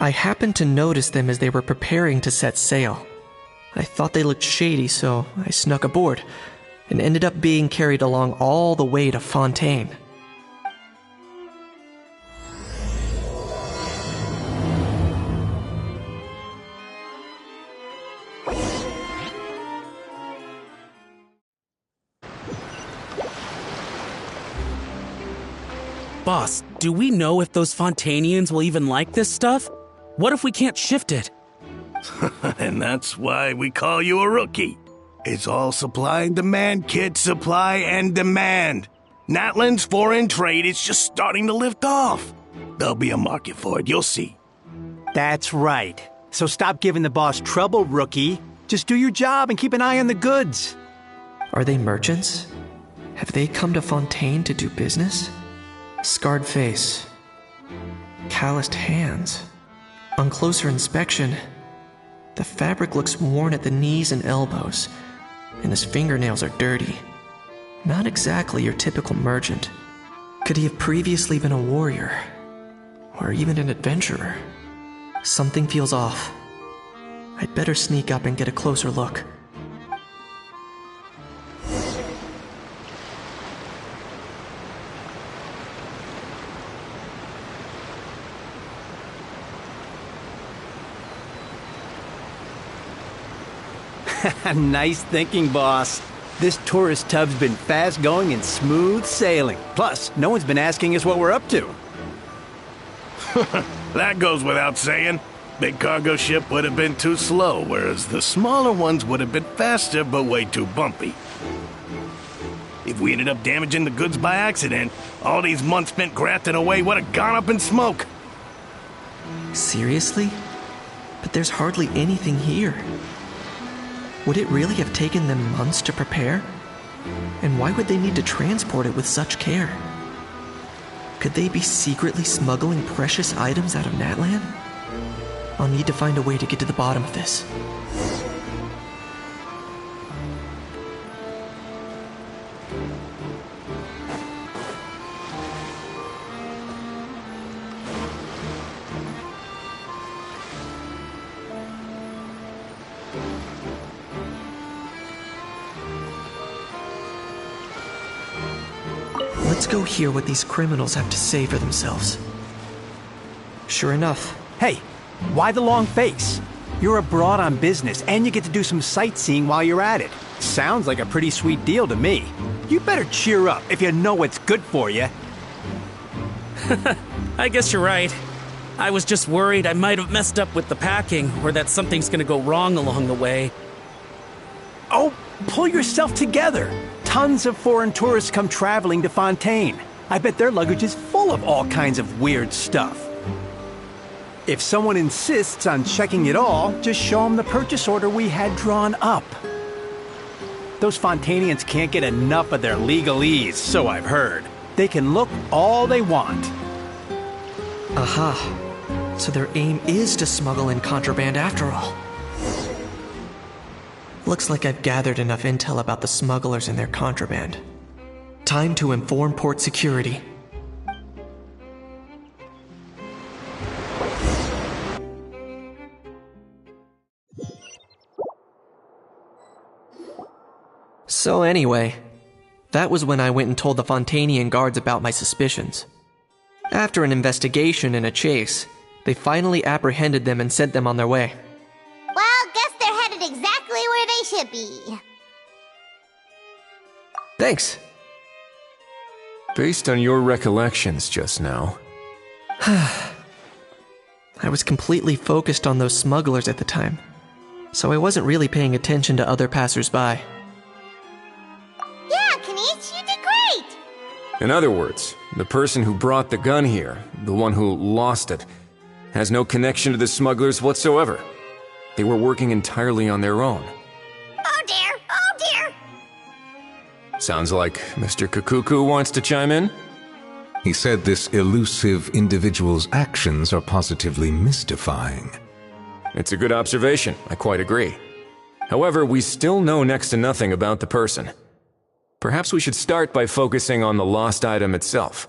I happened to notice them as they were preparing to set sail. I thought they looked shady, so I snuck aboard, and ended up being carried along all the way to Fontaine. Boss, do we know if those Fontainians will even like this stuff? What if we can't shift it? And that's why we call you a rookie. It's all supply and demand, kid. Supply and demand. Natlan's foreign trade is just starting to lift off. There'll be a market for it, you'll see. That's right. So stop giving the boss trouble, rookie. Just do your job and keep an eye on the goods. Are they merchants? Have they come to Fontaine to do business? Scarred face. Calloused hands. On closer inspection, the fabric looks worn at the knees and elbows, and his fingernails are dirty. Not exactly your typical merchant. Could he have previously been a warrior? Or even an adventurer? Something feels off. I'd better sneak up and get a closer look. Nice thinking, boss. This tourist tub's been fast going and smooth sailing. Plus, no one's been asking us what we're up to. That goes without saying. Big cargo ship would have been too slow, whereas the smaller ones would have been faster but way too bumpy. If we ended up damaging the goods by accident, all these months spent grafting away would have gone up in smoke. Seriously? But there's hardly anything here. Would it really have taken them months to prepare? And why would they need to transport it with such care? Could they be secretly smuggling precious items out of Natlan? I'll need to find a way to get to the bottom of this. Let's go hear what these criminals have to say for themselves. Sure enough. Hey, why the long face? You're abroad on business, and you get to do some sightseeing while you're at it. Sounds like a pretty sweet deal to me. You better cheer up if you know what's good for you. I guess you're right. I was just worried I might have messed up with the packing, or that something's gonna go wrong along the way. Oh, pull yourself together. Tons of foreign tourists come traveling to Fontaine. I bet their luggage is full of all kinds of weird stuff. If someone insists on checking it all, just show them the purchase order we had drawn up. Those Fontainians can't get enough of their legalese, so I've heard. They can look all they want. Aha. So their aim is to smuggle in contraband after all. Looks like I've gathered enough intel about the smugglers and their contraband. Time to inform port security. So anyway, that was when I went and told the Fontanian guards about my suspicions. After an investigation and a chase, they finally apprehended them and sent them on their way. Well, guess they're headed exactly where they should be. Thanks. Based on your recollections just now... I was completely focused on those smugglers at the time, so I wasn't really paying attention to other passersby. Yeah, Kanish, you did great! In other words, the person who brought the gun here, the one who lost it, has no connection to the smugglers whatsoever. They were working entirely on their own. Oh dear, oh dear! Sounds like Mr. Kakuku wants to chime in? He said this elusive individual's actions are positively mystifying. It's a good observation, I quite agree. However, we still know next to nothing about the person. Perhaps we should start by focusing on the lost item itself.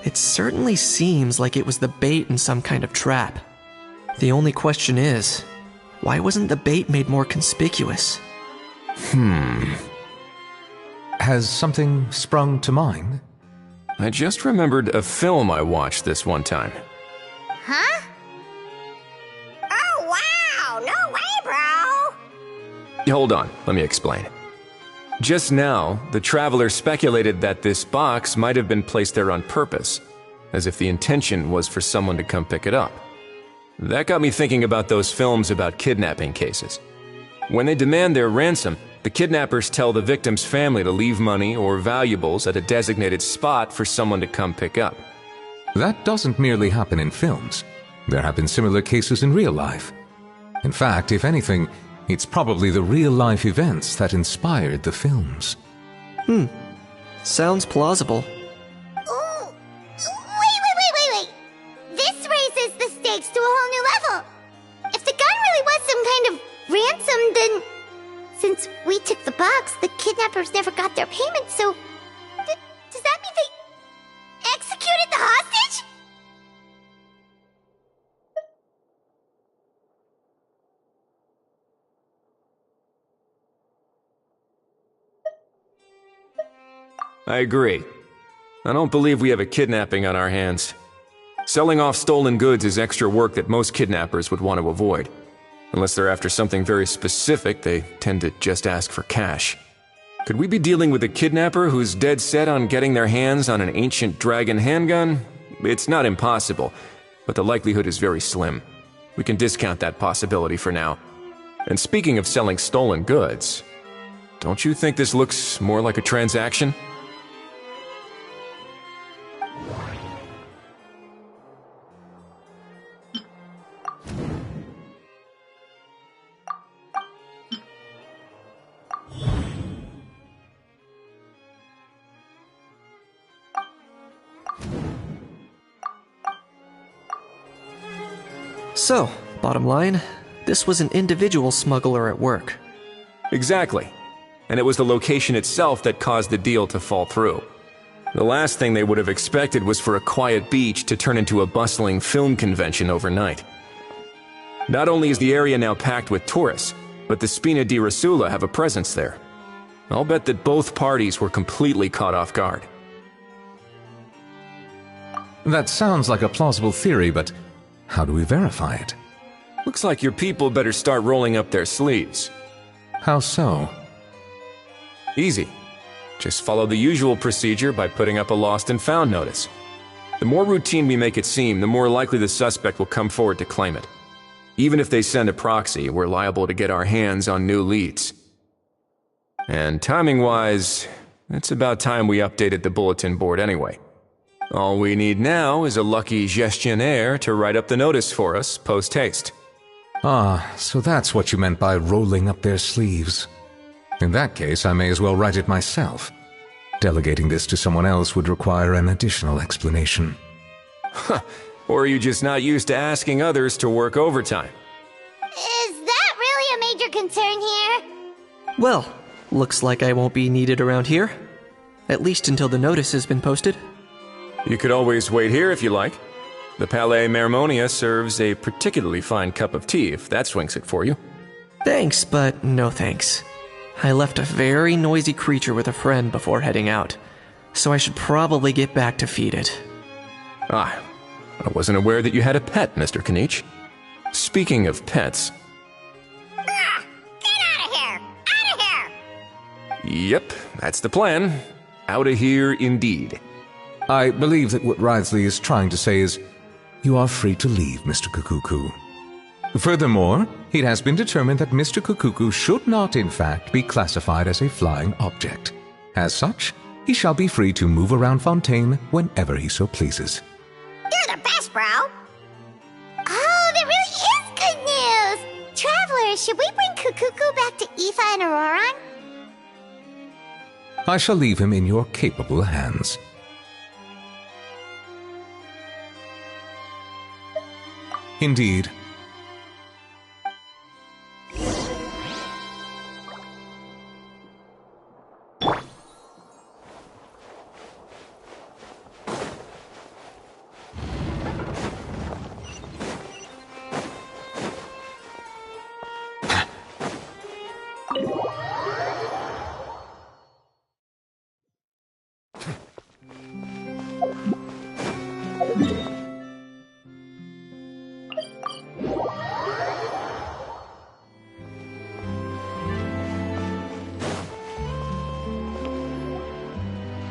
It certainly seems like it was the bait in some kind of trap. The only question is, why wasn't the bait made more conspicuous? Has something sprung to mind? I just remembered a film I watched this one time. Huh? Oh wow, no way, bro! Hold on, let me explain. Just now, the traveler speculated that this box might have been placed there on purpose, as if the intention was for someone to come pick it up. That got me thinking about those films about kidnapping cases. When they demand their ransom, the kidnappers tell the victim's family to leave money or valuables at a designated spot for someone to come pick up. That doesn't merely happen in films. There have been similar cases in real life. In fact, if anything, it's probably the real-life events that inspired the films. Sounds plausible. Ooh, wait. This raises the stakes to a whole new level. If the gun really was some kind of ransom, then... Since we took the box, the kidnappers never got their payment, so... does that mean they executed the hostage? I agree. I don't believe we have a kidnapping on our hands. Selling off stolen goods is extra work that most kidnappers would want to avoid. Unless they're after something very specific, they tend to just ask for cash. Could we be dealing with a kidnapper who's dead set on getting their hands on an ancient dragon handgun? It's not impossible, but the likelihood is very slim. We can discount that possibility for now. And speaking of selling stolen goods, don't you think this looks more like a transaction? So, bottom line, this was an individual smuggler at work. Exactly. And it was the location itself that caused the deal to fall through. The last thing they would have expected was for a quiet beach to turn into a bustling film convention overnight. Not only is the area now packed with tourists, but the Spina di Rosula have a presence there. I'll bet that both parties were completely caught off guard. That sounds like a plausible theory, but how do we verify it? Looks like your people better start rolling up their sleeves. How so? Easy. Just follow the usual procedure by putting up a lost and found notice. The more routine we make it seem, the more likely the suspect will come forward to claim it. Even if they send a proxy, we're liable to get our hands on new leads. And timing-wise, it's about time we updated the bulletin board anyway. All we need now is a lucky gestionnaire to write up the notice for us post-haste. Ah, so that's what you meant by rolling up their sleeves. In that case, I may as well write it myself. Delegating this to someone else would require an additional explanation. Or are you just not used to asking others to work overtime? Is that really a major concern here? Well, looks like I won't be needed around here. At least until the notice has been posted. You could always wait here if you like. The Palais Mermonia serves a particularly fine cup of tea, if that swings it for you. Thanks, but no thanks. I left a very noisy creature with a friend before heading out, so I should probably get back to feed it. Ah, I wasn't aware that you had a pet, Mr. Kanich. Speaking of pets... Get out of here! Out of here! Yep, that's the plan. Outta here indeed. I believe that what Wriothesley is trying to say is, you are free to leave, Mr. Kukuku. Furthermore, it has been determined that Mr. Kukuku should not, in fact, be classified as a flying object. As such, he shall be free to move around Fontaine whenever he so pleases. You're the best, bro! Oh, that really is good news! Travelers, should we bring Kukuku back to Aoife and Auroron? I shall leave him in your capable hands. Indeed.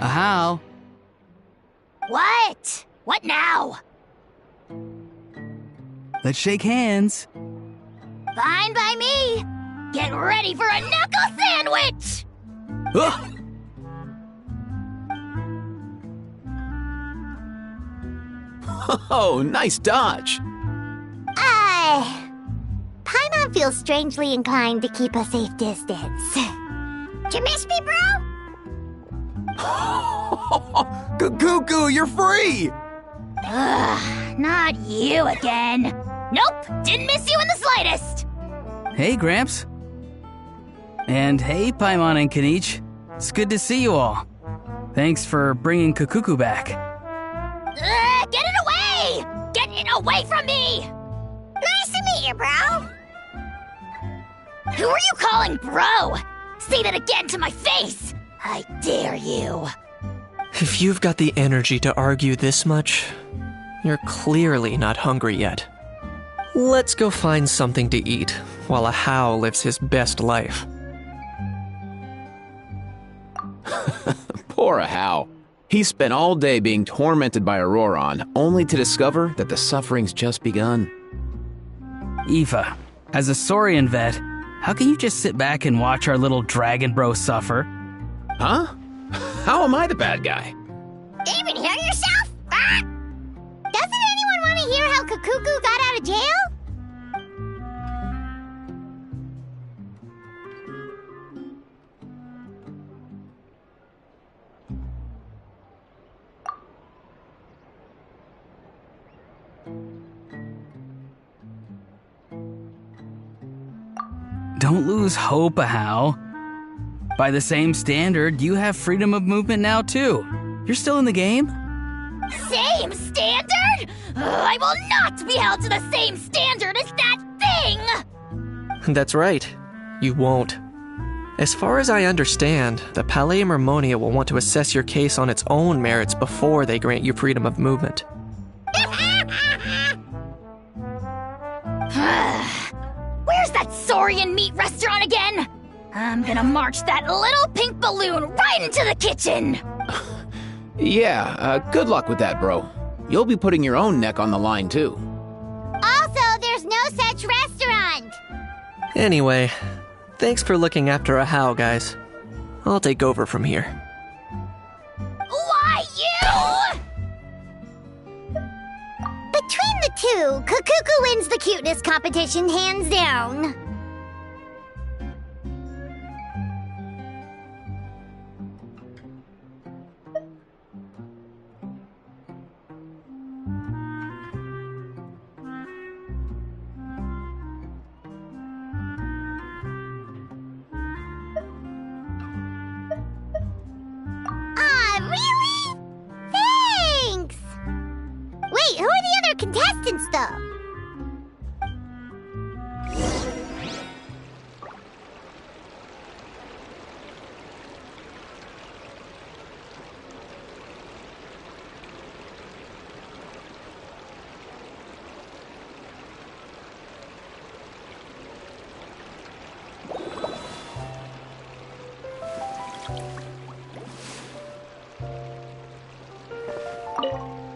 How? What? What now? Let's shake hands. Fine by me! Get ready for a knuckle sandwich! Ugh! Oh, nice dodge. Paimon feels strangely inclined to keep a safe distance. Did you miss me, bro? Cuckoo, you're free! Ugh, not you again. Nope, didn't miss you in the slightest. Hey, Gramps. And hey, Paimon and Kanich. It's good to see you all. Thanks for bringing Kukuku back. Get it away! Get it away from me! Nice to meet you, bro. Who are you calling bro? Say that again to my face! I dare you. If you've got the energy to argue this much, you're clearly not hungry yet. Let's go find something to eat while a How lives his best life. Poor How. He spent all day being tormented by Auroron, only to discover that the suffering's just begun. Aoife, as a Saurian vet, how can you just sit back and watch our little dragon bro suffer? Huh? How am I the bad guy? Even hear yourself? Ah! Doesn't anyone want to hear how Kukuku got out of jail? Don't lose hope, How. By the same standard, you have freedom of movement now, too. You're still in the game? Same standard? I will not be held to the same standard as that thing! That's right. You won't. As far as I understand, the Palais Mermonia will want to assess your case on its own merits before they grant you freedom of movement. Where's that Saurian meat restaurant again? I'm gonna march that little pink balloon right into the kitchen! Yeah, good luck with that, bro. You'll be putting your own neck on the line, too. Also, there's no such restaurant! Anyway, thanks for looking after a How, guys. I'll take over from here. Why, you? Between the two, Kukuku wins the cuteness competition hands down. and stuff.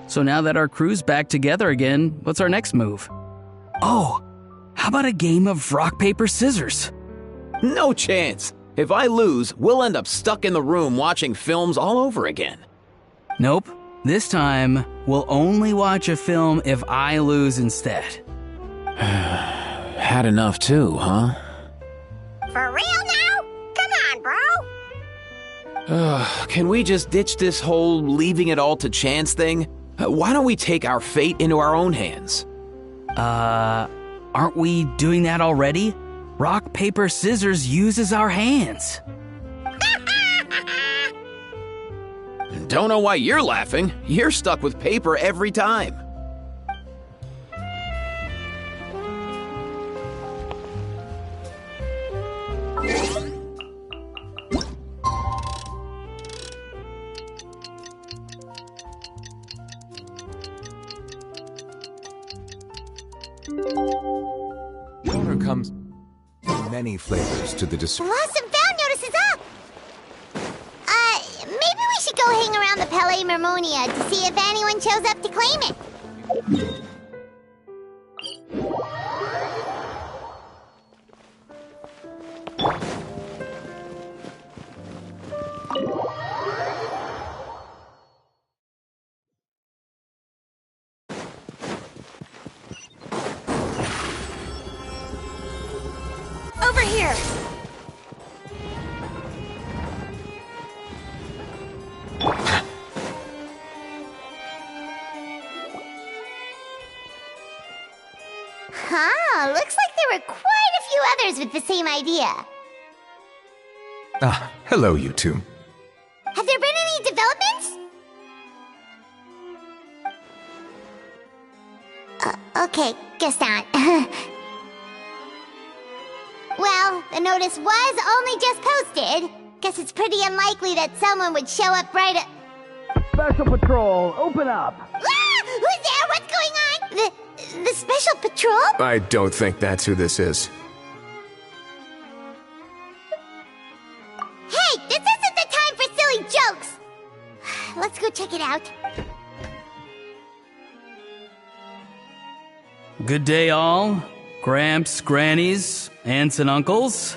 So now that our crew's back together again, what's our next move? Oh, how about a game of rock, paper, scissors? No chance. If I lose, we'll end up stuck in the room watching films all over again. Nope. This time, we'll only watch a film if I lose instead. Had enough too, huh? For real now? Come on, bro. Can we just ditch this whole leaving it all to chance thing? Why don't we take our fate into our own hands? Aren't we doing that already? Rock, paper, scissors uses our hands. Don't know why you're laughing. You're stuck with paper every time. Water comes in many flavors to the Lost and found notice is up! Maybe we should go hang around the Palais Mermonia to see if anyone shows up to claim it. Over here! Huh, looks like there were quite a few others with the same idea. Ah, hello, you two. Have there been any developments? Okay, guess not. Well, the notice was only just posted. Guess it's pretty unlikely that someone would show up right at... Special Patrol, open up! Ah! Who's there? What's going on? The Special Patrol? I don't think that's who this is. Hey, this isn't the time for silly jokes! Let's go check it out. Good day, all. Gramps, grannies, aunts, and uncles.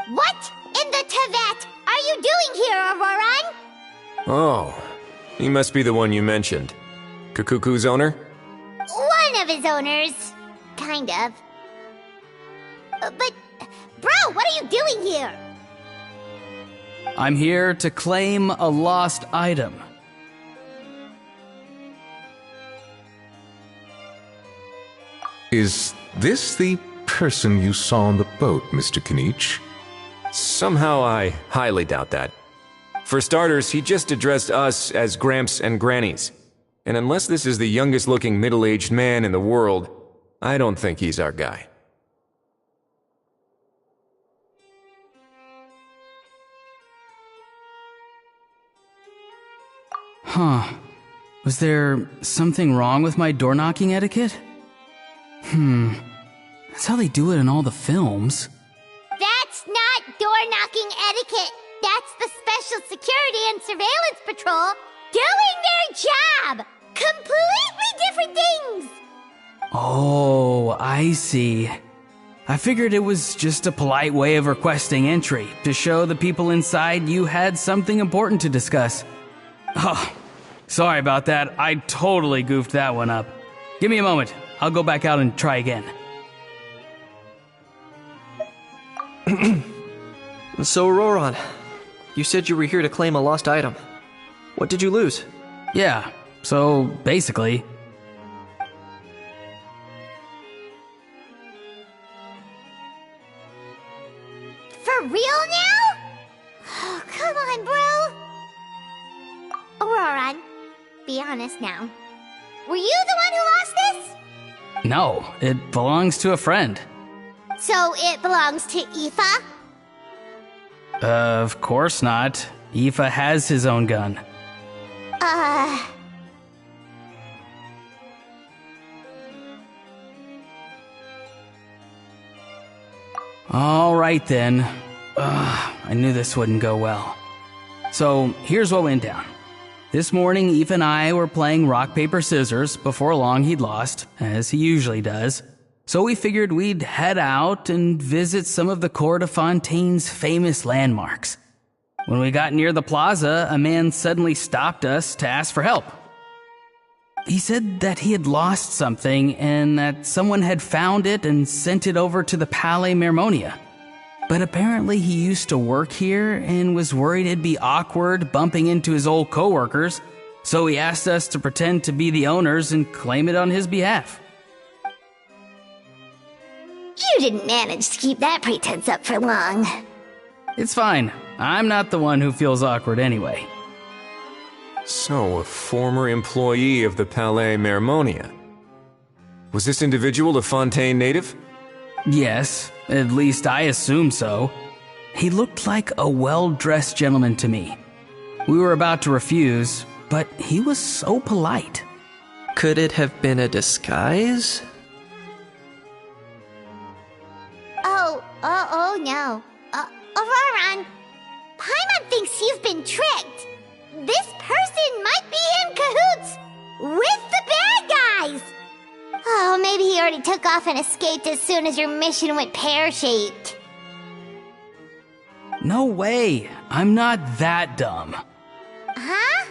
What in the Tevat are you doing here, Auroran? Oh, he must be the one you mentioned. Kukuku's owner? One of his owners. Kind of. But, bro, what are you doing here? I'm here to claim a lost item. Is this the person you saw on the boat, Mr. Kinich? Somehow I highly doubt that. For starters, he just addressed us as Gramps and Grannies. And unless this is the youngest looking middle-aged man in the world, I don't think he's our guy. Huh. Was there something wrong with my door-knocking etiquette? That's how they do it in all the films. That's not door-knocking etiquette. That's the Special Security and Surveillance Patrol doing their job! Completely different things! Oh, I see. I figured it was just a polite way of requesting entry, to show the people inside you had something important to discuss. Oh, sorry about that. I totally goofed that one up. Give me a moment. I'll go back out and try again. So, Roran, you said you were here to claim a lost item. What did you lose? Yeah, so basically... For real now? Oh, come on, bro. Auroran, be honest now. Were you the one who lost this? No, it belongs to a friend. So it belongs to Aoife? Of course not. Aoife has his own gun. All right then. I knew this wouldn't go well. So here's what went down. This morning, Aoife and I were playing rock, paper, scissors. Before long, he'd lost, as he usually does. So we figured we'd head out and visit some of the Cour de Fontaine's famous landmarks. When we got near the plaza, a man suddenly stopped us to ask for help. He said that he had lost something and that someone had found it and sent it over to the Palais Mermonia. But apparently he used to work here and was worried it'd be awkward bumping into his old coworkers, so he asked us to pretend to be the owners and claim it on his behalf. You didn't manage to keep that pretense up for long. It's fine. I'm not the one who feels awkward anyway. So, a former employee of the Palais Mermonia. Was this individual a Fontaine native? Yes, at least I assume so. He looked like a well-dressed gentleman to me. We were about to refuse, but he was so polite. Could it have been a disguise? Oh no. Auroran, Paimon thinks you've been tricked. This person might be in cahoots with the bad guys. Oh, maybe he already took off and escaped as soon as your mission went pear-shaped. No way. I'm not that dumb. Huh?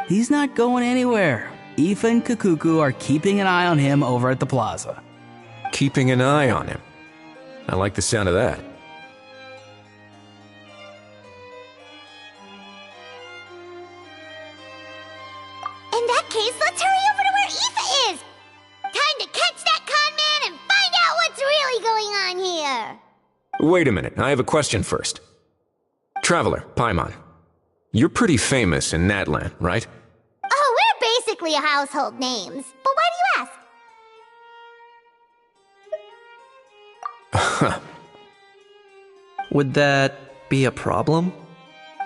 He's not going anywhere. Aoife and Kakuku are keeping an eye on him over at the plaza. Keeping an eye on him. I like the sound of that. In that case, let's hurry over to where Aoife is! Time to catch that con man and find out what's really going on here! Wait a minute, I have a question first. Traveler, Paimon, you're pretty famous in Natlan, right? Oh, we're basically household names. But why do you ask? Would that be a problem?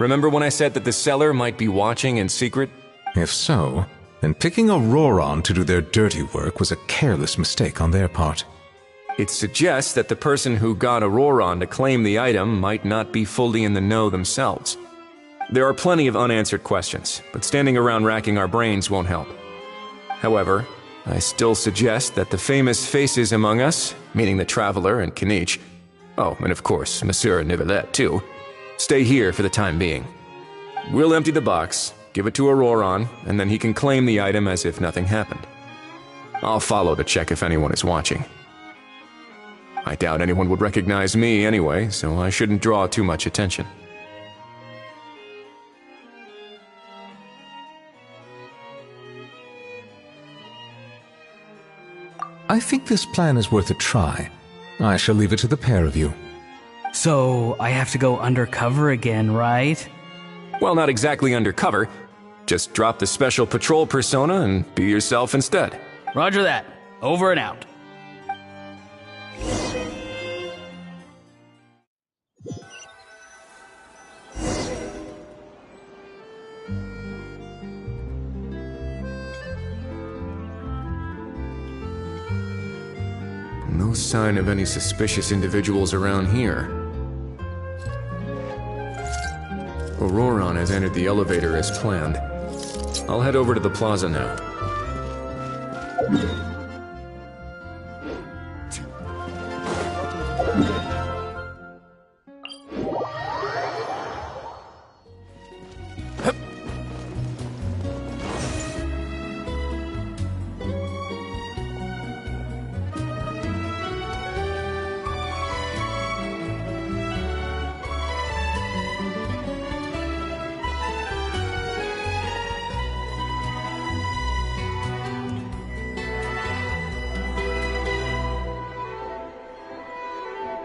Remember when I said that the seller might be watching in secret? If so, then picking Auroran to do their dirty work was a careless mistake on their part. It suggests that the person who got Auroran to claim the item might not be fully in the know themselves. There are plenty of unanswered questions, but standing around racking our brains won't help. However, I still suggest that the famous faces among us, meaning the Traveler and Kinich, oh, and of course, Monsieur Nivelette too, stay here for the time being. We'll empty the box, give it to Auroran, and then he can claim the item as if nothing happened. I'll follow to check if anyone is watching. I doubt anyone would recognize me anyway, so I shouldn't draw too much attention. I think this plan is worth a try. I shall leave it to the pair of you. So, I have to go undercover again, right? Well, not exactly undercover. Just drop the special patrol persona and be yourself instead. Roger that. Over and out. No sign of any suspicious individuals around here. Auroran has entered the elevator as planned. I'll head over to the plaza now.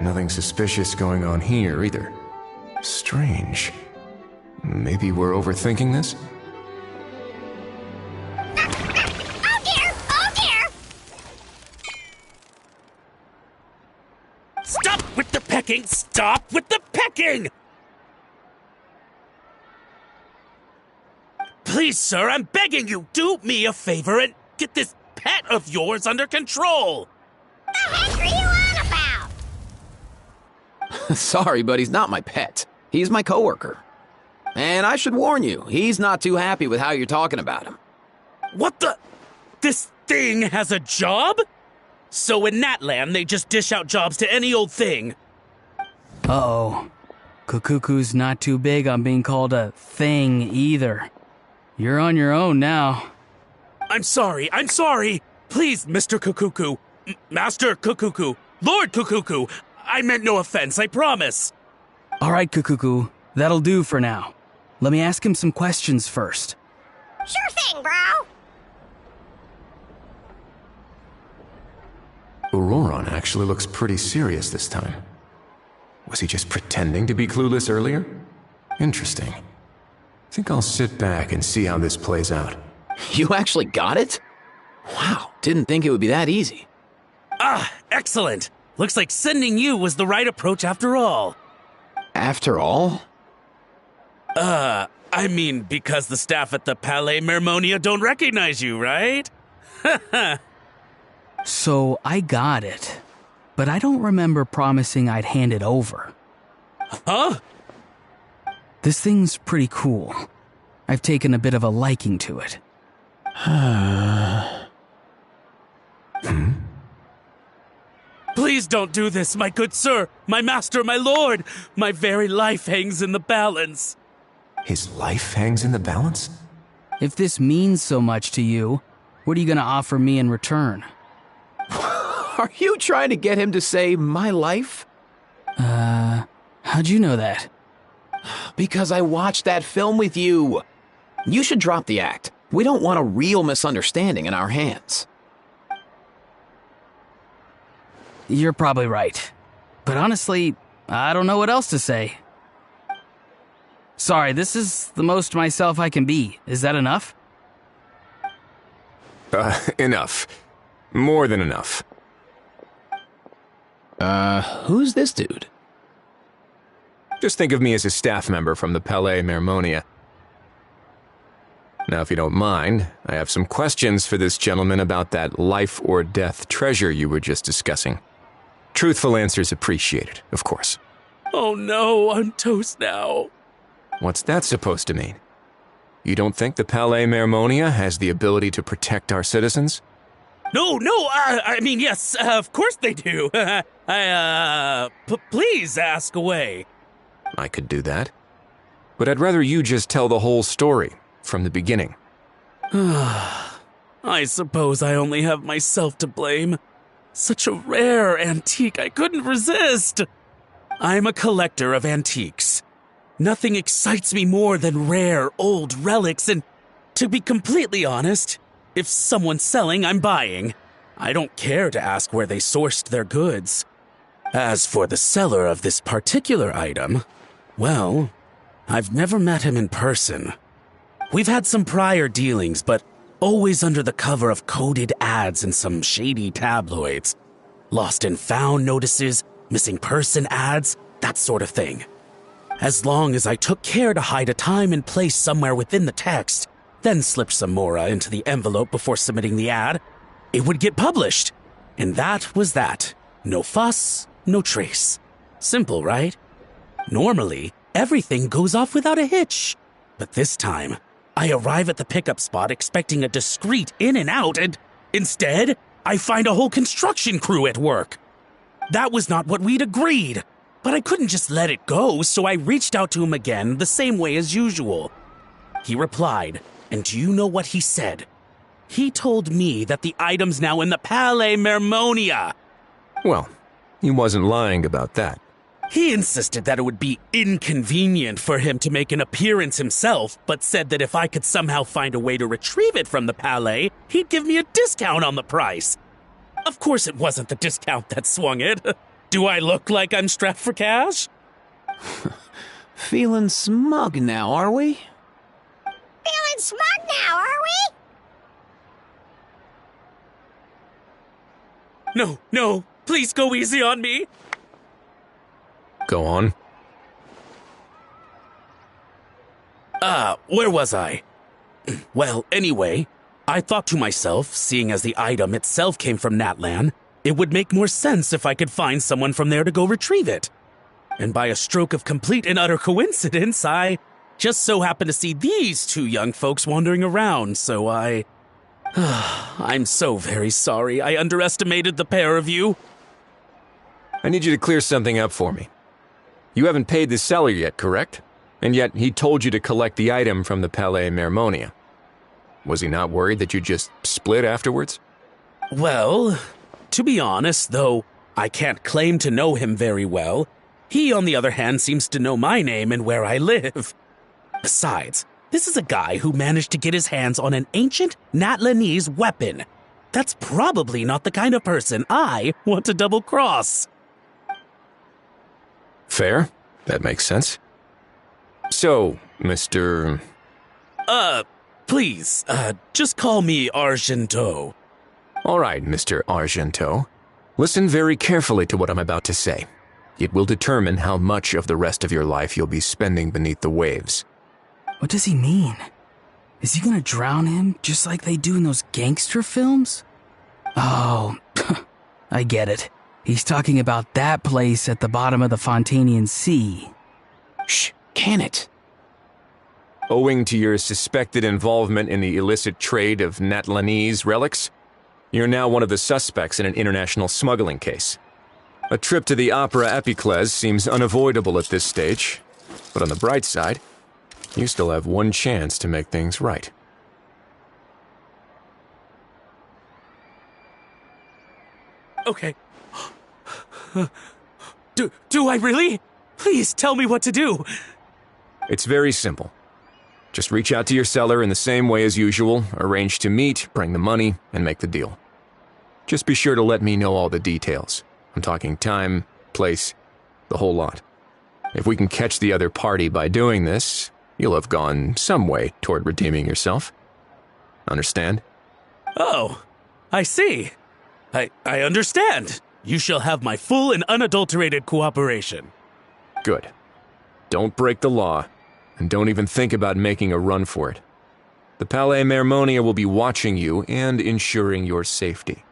Nothing suspicious going on here, either. Strange. Maybe we're overthinking this? Oh dear! Oh dear! pecking! Stop with the pecking! Please, sir, I'm begging you, do me a favor and get this pet of yours under control! The heck are you on about? Sorry, but he's not my pet. He's my coworker. And I should warn you, he's not too happy with how you're talking about him. What the? This thing has a job? So in Natland, they just dish out jobs to any old thing. Uh-oh. Kukuku's not too big on being called a thing either. You're on your own now. I'm sorry. Please, Mr. Kukuku. Master Kukuku. Lord Kukuku. I meant no offense, I promise. All right, Kukuku. That'll do for now. Let me ask him some questions first. Sure thing, bro. Auroron actually looks pretty serious this time. Was he just pretending to be clueless earlier? Interesting. Think I'll sit back and see how this plays out. You actually got it? Wow, didn't think it would be that easy. Ah, excellent. Looks like sending you was the right approach after all. After all? I mean, because the staff at the Palais Mermonia don't recognize you, right? So I got it, but I don't remember promising I'd hand it over. Huh? This thing's pretty cool. I've taken a bit of a liking to it. Please don't do this, my good sir, my master, my lord. My very life hangs in the balance. His life hangs in the balance? If this means so much to you, what are you gonna offer me in return? Are you trying to get him to say my life? How'd you know that? Because I watched that film with you. You should drop the act. We don't want a real misunderstanding in our hands. You're probably right. But honestly, I don't know what else to say. Sorry, this is the most myself I can be. Is that enough? Enough. More than enough. Who's this dude? Just think of me as a staff member from the Palais Mermonia. Now, if you don't mind, I have some questions for this gentleman about that life or death treasure you were just discussing. Truthful answers appreciated, of course. Oh no, I'm toast now. What's that supposed to mean? You don't think the Palais Mermonia has the ability to protect our citizens? No, I mean, yes, of course they do. Please ask away. I could do that. But I'd rather you just tell the whole story, from the beginning. I suppose I only have myself to blame. Such a rare antique, I couldn't resist. I'm a collector of antiques. Nothing excites me more than rare, old relics, and to be completely honest, if someone's selling, I'm buying. I don't care to ask where they sourced their goods. As for the seller of this particular item, well, I've never met him in person. We've had some prior dealings, but always under the cover of coded ads in some shady tabloids. Lost and found notices, missing person ads, that sort of thing. As long as I took care to hide a time and place somewhere within the text, then slipped some mora into the envelope before submitting the ad, it would get published. And that was that. No fuss, no trace. Simple, right? Normally, everything goes off without a hitch. But this time, I arrive at the pickup spot expecting a discreet in and out, and instead, I find a whole construction crew at work. That was not what we'd agreed, but I couldn't just let it go, so I reached out to him again the same way as usual. He replied, and do you know what he said? He told me that the item's now in the Palais Mermonia. Well, he wasn't lying about that. He insisted that it would be inconvenient for him to make an appearance himself, but said that if I could somehow find a way to retrieve it from the Palais, he'd give me a discount on the price. Of course it wasn't the discount that swung it. Do I look like I'm strapped for cash? Feeling smug now, are we? Feeling smug now, are we? No, please go easy on me. Go on. Where was I? Well, anyway, I thought to myself, seeing as the item itself came from Natlan, it would make more sense if I could find someone from there to go retrieve it. And by a stroke of complete and utter coincidence, I just so happened to see these two young folks wandering around, so I'm so very sorry I underestimated the pair of you. I need you to clear something up for me. You haven't paid the seller yet, correct? And yet he told you to collect the item from the Palais Mermonia. Was he not worried that you'd just split afterwards? Well, to be honest, though I can't claim to know him very well, he, on the other hand, seems to know my name and where I live. Besides, this is a guy who managed to get his hands on an ancient Natlanese weapon. That's probably not the kind of person I want to double-cross. Fair. That makes sense. So, Mr. Please, just call me Argento. All right, Mr. Argento. Listen very carefully to what I'm about to say. It will determine how much of the rest of your life you'll be spending beneath the waves. What does he mean? Is he gonna drown him just like they do in those gangster films? Oh, I get it. He's talking about that place at the bottom of the Fontanian Sea. Shh, can it? Owing to your suspected involvement in the illicit trade of Natlanese relics, you're now one of the suspects in an international smuggling case. A trip to the Opera Epiclese seems unavoidable at this stage, but on the bright side, you still have one chance to make things right. Okay. Do I really? Please tell me what to do. It's very simple. Just reach out to your seller in the same way as usual, arrange to meet, bring the money, and make the deal. Just be sure to let me know all the details. I'm talking time, place, the whole lot. If we can catch the other party by doing this, you'll have gone some way toward redeeming yourself. Understand? Oh, I see. I understand. You shall have my full and unadulterated cooperation. Good. Don't break the law, and don't even think about making a run for it. The Palais Mermonia will be watching you and ensuring your safety.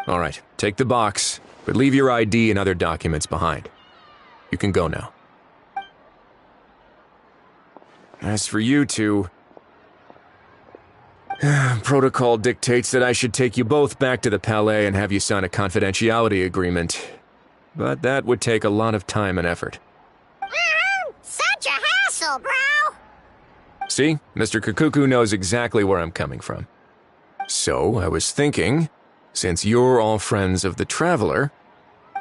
All right, take the box, but leave your ID and other documents behind. You can go now. As for you two, protocol dictates that I should take you both back to the Palais and have you sign a confidentiality agreement. But that would take a lot of time and effort. Such a hassle, bro! See, Mr. Kakuku knows exactly where I'm coming from. So, I was thinking, since you're all friends of the Traveler...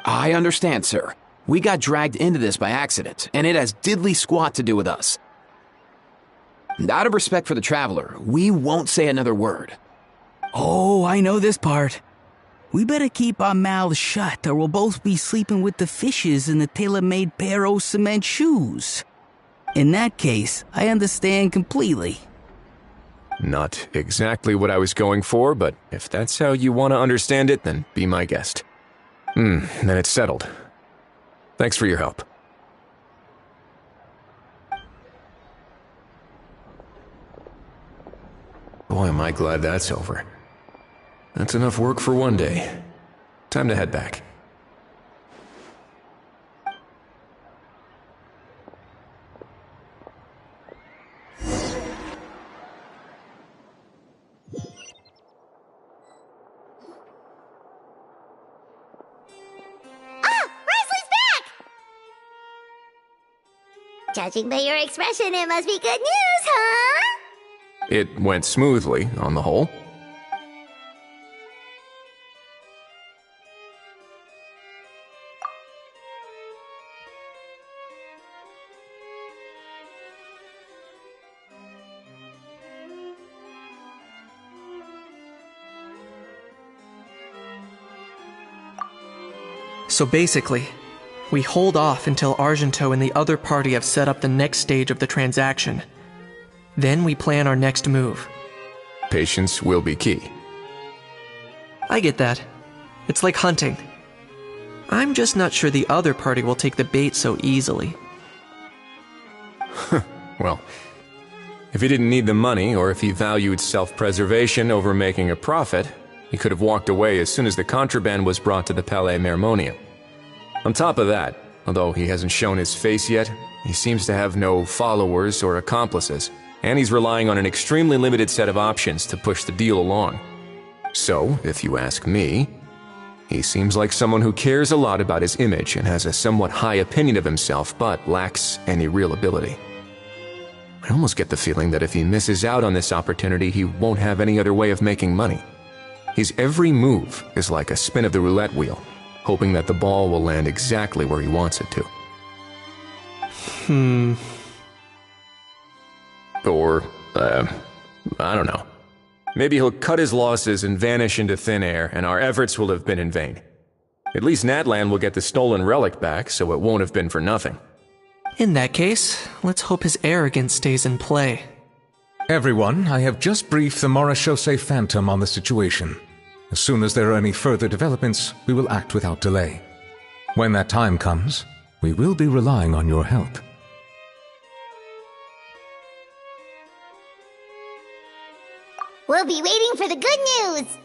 I understand, sir. We got dragged into this by accident, and it has diddly squat to do with us. Out of respect for the Traveler, we won't say another word. Oh, I know this part. We better keep our mouths shut or we'll both be sleeping with the fishes in the tailor-made pair of cement shoes. In that case, I understand completely. Not exactly what I was going for, but if that's how you want to understand it, then be my guest. Then it's settled. Thanks for your help. Boy, am I glad that's over. That's enough work for one day. Time to head back. Judging by your expression, it must be good news, huh? It went smoothly, on the whole. So basically, we hold off until Argento and the other party have set up the next stage of the transaction. Then we plan our next move. Patience will be key. I get that. It's like hunting. I'm just not sure the other party will take the bait so easily. Well, if he didn't need the money, or if he valued self-preservation over making a profit, he could have walked away as soon as the contraband was brought to the Palais Mermonia. On top of that, although he hasn't shown his face yet, he seems to have no followers or accomplices, and he's relying on an extremely limited set of options to push the deal along. So, if you ask me, he seems like someone who cares a lot about his image and has a somewhat high opinion of himself, but lacks any real ability. I almost get the feeling that if he misses out on this opportunity, he won't have any other way of making money. His every move is like a spin of the roulette wheel, hoping that the ball will land exactly where he wants it to. Or, I don't know. Maybe he'll cut his losses and vanish into thin air, and our efforts will have been in vain. At least Natlan will get the stolen relic back, so it won't have been for nothing. In that case, let's hope his arrogance stays in play. Everyone, I have just briefed the Marechaussee Phantom on the situation. As soon as there are any further developments, we will act without delay. When that time comes, we will be relying on your help. We'll be waiting for the good news!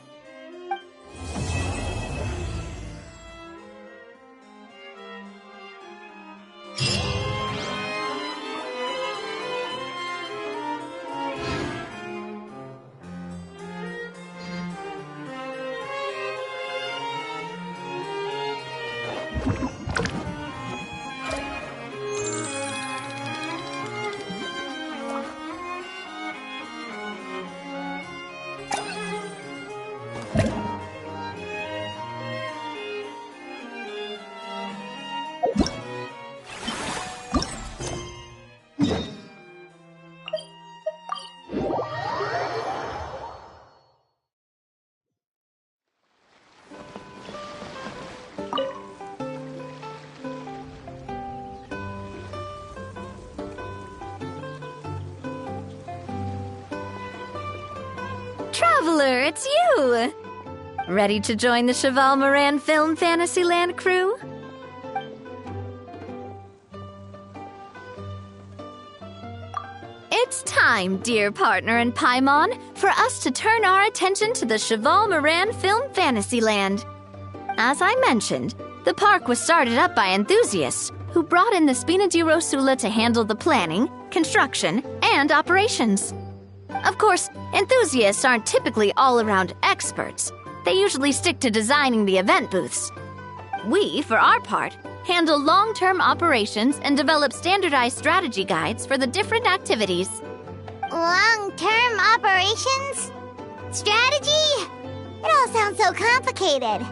Traveler, it's you! Ready to join the Cheval Moran Film Fantasyland crew? It's time, dear partner and Paimon, for us to turn our attention to the Cheval Moran Film Fantasyland. As I mentioned, the park was started up by enthusiasts who brought in the Spina di Rosula to handle the planning, construction, and operations. Of course, enthusiasts aren't typically all-around experts. They usually stick to designing the event booths. We, for our part, handle long-term operations and develop standardized strategy guides for the different activities. Long-term operations? Strategy? It all sounds so complicated.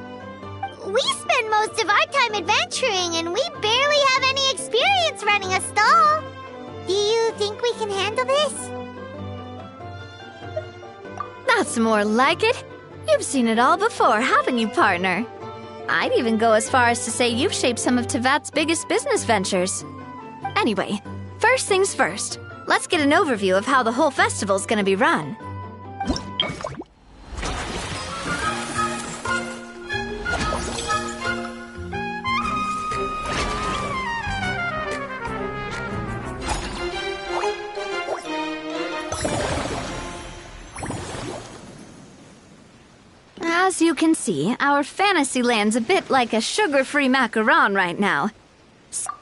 We spend most of our time adventuring and we barely have any experience running a stall. Do you think we can handle this? That's more like it. You've seen it all before, haven't you, partner? I'd even go as far as to say you've shaped some of Tevat's biggest business ventures. Anyway, first things first. Let's get an overview of how the whole festival's gonna be run. As you can see, our Fantasyland's a bit like a sugar-free macaron right now.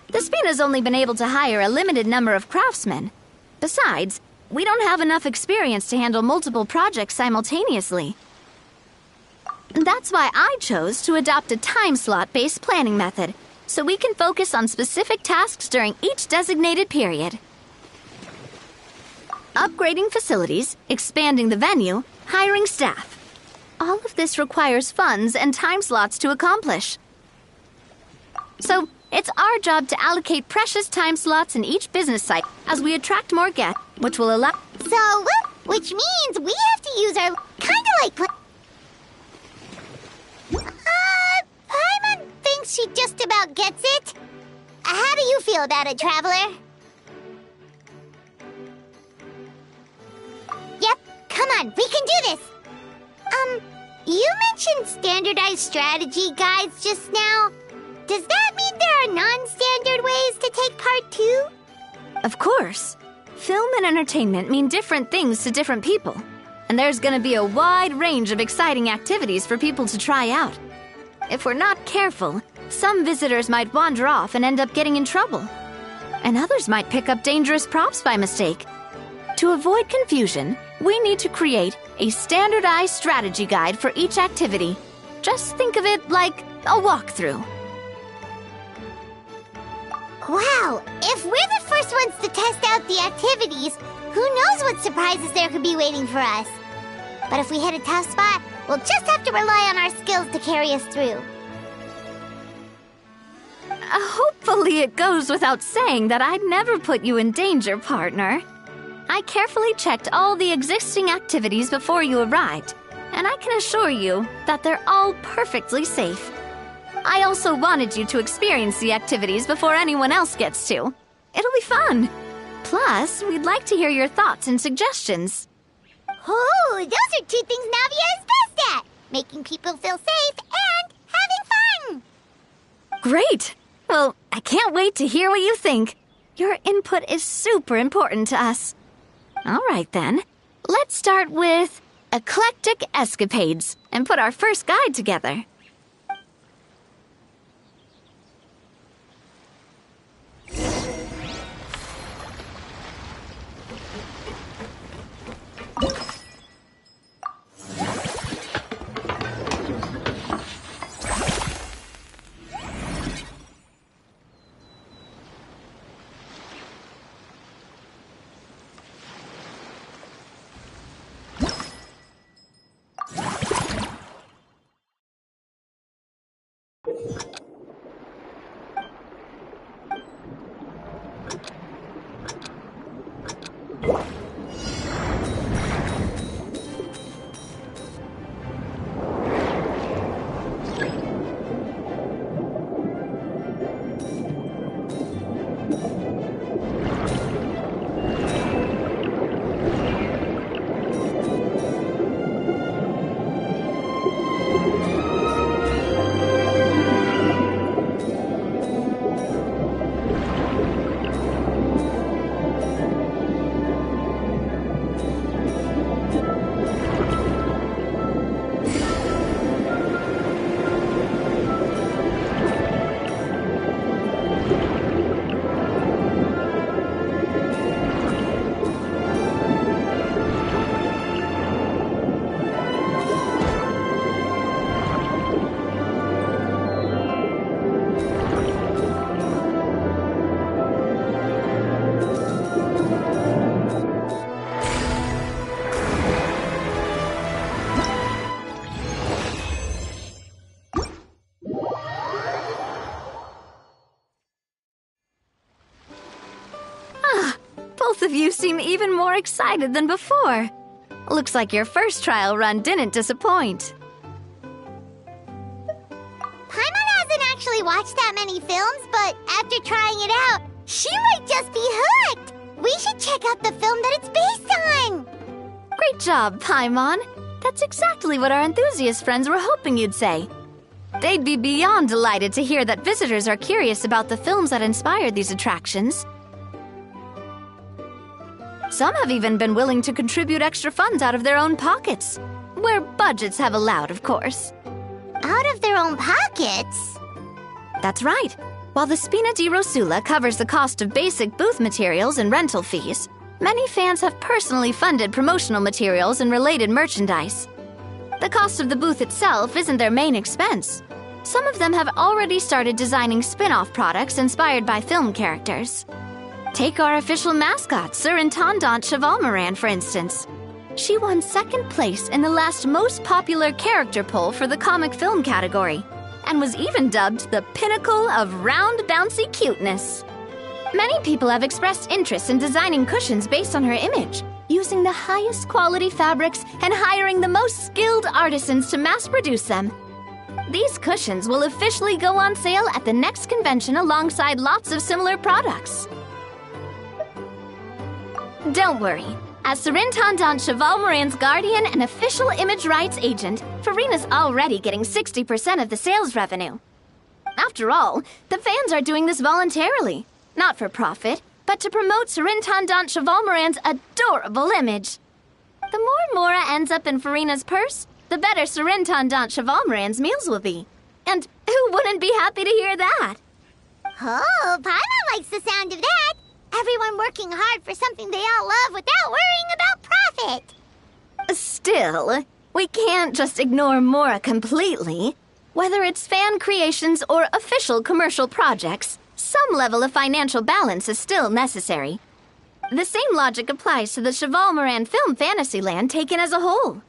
The Spina's only been able to hire a limited number of craftsmen. Besides, we don't have enough experience to handle multiple projects simultaneously. That's why I chose to adopt a time slot-based planning method, so we can focus on specific tasks during each designated period. Upgrading facilities, expanding the venue, hiring staff. All of this requires funds and time slots to accomplish. So, it's our job to allocate precious time slots in each business site as we attract more guests, which will allow... So, which means we have to use our... kinda like... Paimon thinks she just about gets it. How do you feel about it, Traveler? Yep, come on, we can do this. You mentioned standardized strategy guides just now. Does that mean there are non-standard ways to take part too? Of course. Film and entertainment mean different things to different people. And there's gonna be a wide range of exciting activities for people to try out. If we're not careful, some visitors might wander off and end up getting in trouble. And others might pick up dangerous props by mistake. To avoid confusion, we need to create a standardized strategy guide for each activity. Just think of it like a walkthrough. Wow, if we're the first ones to test out the activities, who knows what surprises there could be waiting for us? But if we hit a tough spot, we'll just have to rely on our skills to carry us through. Hopefully it goes without saying that I'd never put you in danger, partner. I carefully checked all the existing activities before you arrived, and I can assure you that they're all perfectly safe. I also wanted you to experience the activities before anyone else gets to. It'll be fun. Plus, we'd like to hear your thoughts and suggestions. Oh, those are two things Navia is best at! Making people feel safe and having fun! Great! Well, I can't wait to hear what you think. Your input is super important to us. All right, then. Let's start with eclectic escapades and put our first guide together. Both of you seem even more excited than before. Looks like your first trial run didn't disappoint. Paimon hasn't actually watched that many films, but after trying it out, she might just be hooked! We should check out the film that it's based on! Great job, Paimon. That's exactly what our enthusiast friends were hoping you'd say. They'd be beyond delighted to hear that visitors are curious about the films that inspired these attractions. Some have even been willing to contribute extra funds out of their own pockets. Where budgets have allowed, of course. Out of their own pockets? That's right. While the Spina di Rosula covers the cost of basic booth materials and rental fees, many fans have personally funded promotional materials and related merchandise. The cost of the booth itself isn't their main expense. Some of them have already started designing spin-off products inspired by film characters. Take our official mascot, Sir Intendant Chevalmoran, for instance. She won second place in the last most popular character poll for the comic film category, and was even dubbed the pinnacle of round, bouncy cuteness. Many people have expressed interest in designing cushions based on her image, using the highest quality fabrics and hiring the most skilled artisans to mass produce them. These cushions will officially go on sale at the next convention alongside lots of similar products. Don't worry. As Surintendant Chevalmoran's guardian and official image rights agent, Farina's already getting 60% of the sales revenue. After all, the fans are doing this voluntarily, not for profit, but to promote Surintendant Chevalmoran's adorable image. The more Mora ends up in Farina's purse, the better Surintendant Chevalmoran's meals will be. And who wouldn't be happy to hear that? Oh, Paimon likes the sound of that. Everyone working hard for something they all love without worrying about profit. Still, we can't just ignore Mora completely. Whether it's fan creations or official commercial projects, some level of financial balance is still necessary. The same logic applies to the Chevalmoran Film Fantasyland taken as a whole.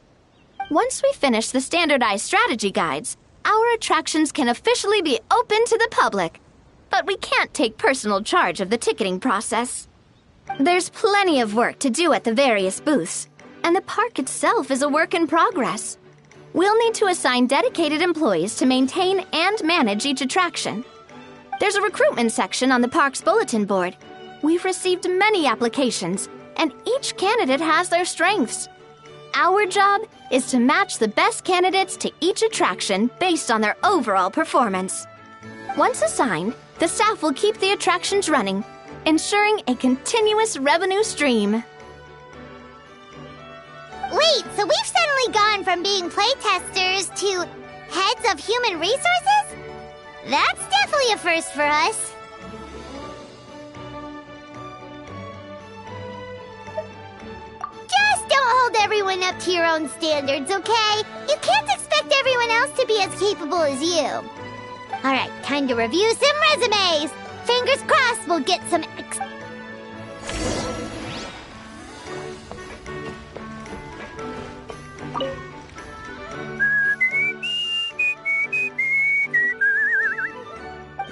Once we finish the standardized strategy guides, our attractions can officially be open to the public. But we can't take personal charge of the ticketing process. There's plenty of work to do at the various booths, and the park itself is a work in progress. We'll need to assign dedicated employees to maintain and manage each attraction. There's a recruitment section on the park's bulletin board. We've received many applications, and each candidate has their strengths. Our job is to match the best candidates to each attraction based on their overall performance. Once assigned, the staff will keep the attractions running, ensuring a continuous revenue stream. Wait, so we've suddenly gone from being playtesters to heads of human resources? That's definitely a first for us. Just don't hold everyone up to your own standards, okay? You can't expect everyone else to be as capable as you. All right, time to review some resumes. Fingers crossed we'll get some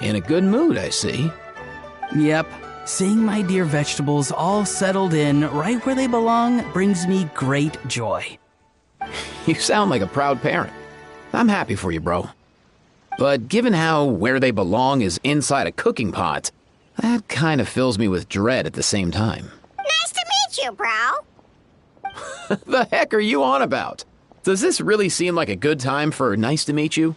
In a good mood, I see. Yep. Seeing my dear vegetables all settled in right where they belong brings me great joy. You sound like a proud parent. I'm happy for you, bro. But given how where they belong is inside a cooking pot, that kind of fills me with dread at the same time. Nice to meet you, bro. The heck are you on about? Does this really seem like a good time for nice to meet you?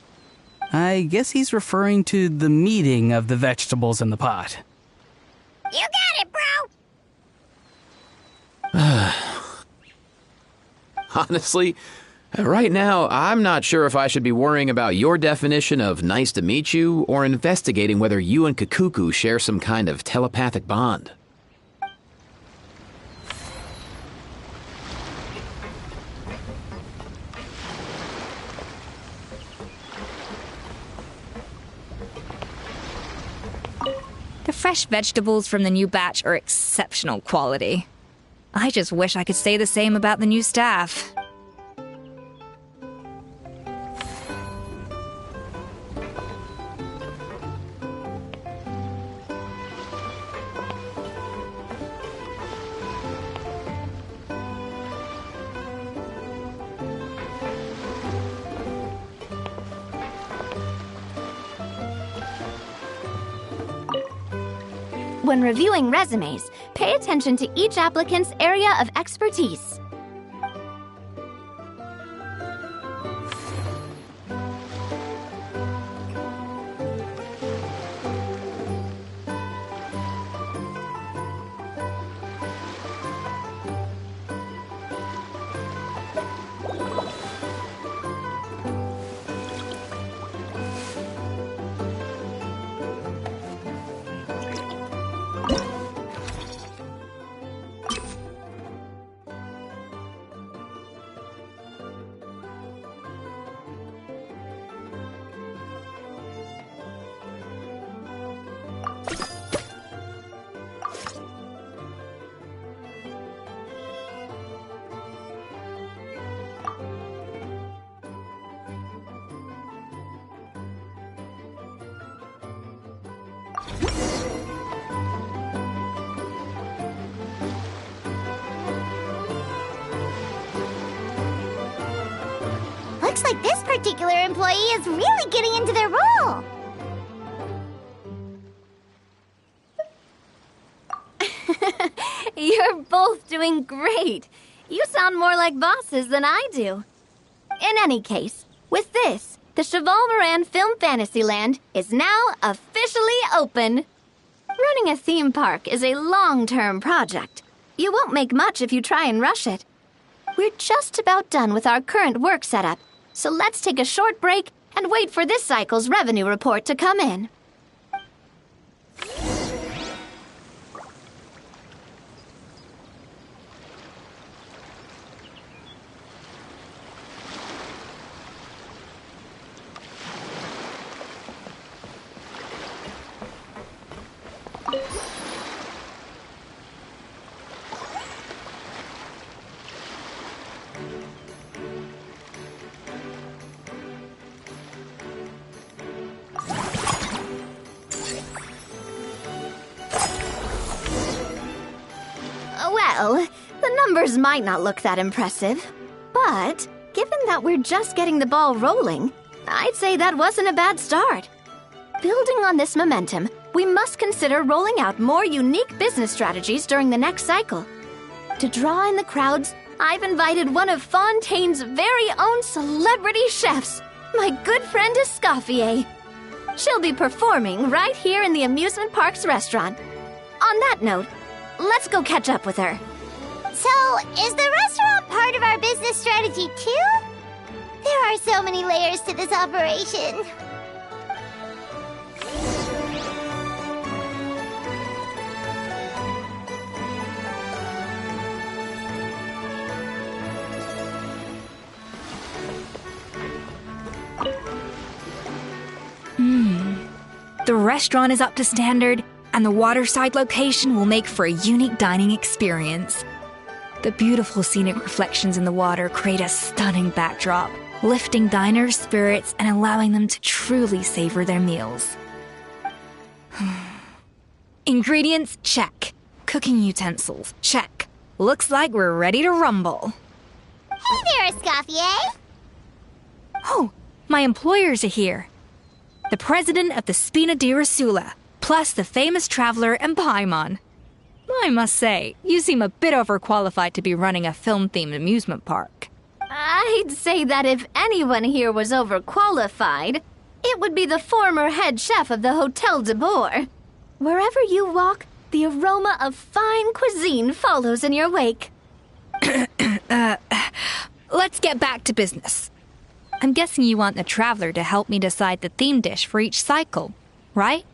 I guess he's referring to the meeting of the vegetables in the pot. You got it, bro. Honestly, right now, I'm not sure if I should be worrying about your definition of nice to meet you or investigating whether you and Kikuku share some kind of telepathic bond. The fresh vegetables from the new batch are exceptional quality. I just wish I could say the same about the new staff. When reviewing resumes, pay attention to each applicant's area of expertise. Looks like this particular employee is really getting into their role. You're both doing great. You sound more like bosses than I do. In any case, with this, the Cheval Film Fantasyland is now officially open. Running a theme park is a long-term project. You won't make much if you try and rush it. We're just about done with our current work setup, so let's take a short break and wait for this cycle's revenue report to come in. Well, the numbers might not look that impressive, but given that we're just getting the ball rolling, I'd say that wasn't a bad start. Building on this momentum, we must consider rolling out more unique business strategies during the next cycle. To draw in the crowds, I've invited one of Fontaine's very own celebrity chefs, my good friend Escoffier. She'll be performing right here in the amusement park's restaurant. On that note, let's go catch up with her. So, is the restaurant part of our business strategy too? There are so many layers to this operation. The restaurant is up to standard, and the waterside location will make for a unique dining experience. The beautiful scenic reflections in the water create a stunning backdrop, lifting diners' spirits and allowing them to truly savor their meals. Ingredients, check. Cooking utensils, check. Looks like we're ready to rumble. Hey there, Escoffier! Oh, my employers are here. The president of the Spina di Rosula, plus the famous traveler and Paimon. I must say, you seem a bit overqualified to be running a film-themed amusement park. I'd say that if anyone here was overqualified, it would be the former head chef of the Hotel de Boer. Wherever you walk, the aroma of fine cuisine follows in your wake. Let's get back to business. I'm guessing you want the traveler to help me decide the theme dish for each cycle, right?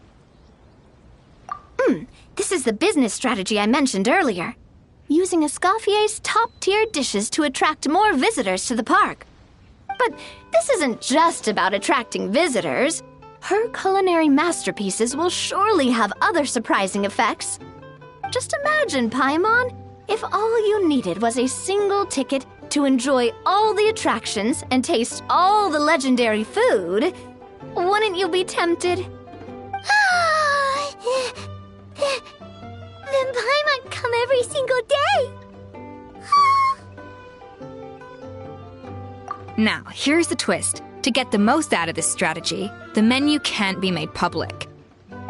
This is the business strategy I mentioned earlier. Using Escoffier's top-tier dishes to attract more visitors to the park. But this isn't just about attracting visitors. Her culinary masterpieces will surely have other surprising effects. Just imagine, Paimon, if all you needed was a single ticket to enjoy all the attractions and taste all the legendary food. Wouldn't you be tempted? Then Paimon come every single day. Now, here's the twist. To get the most out of this strategy, the menu can't be made public.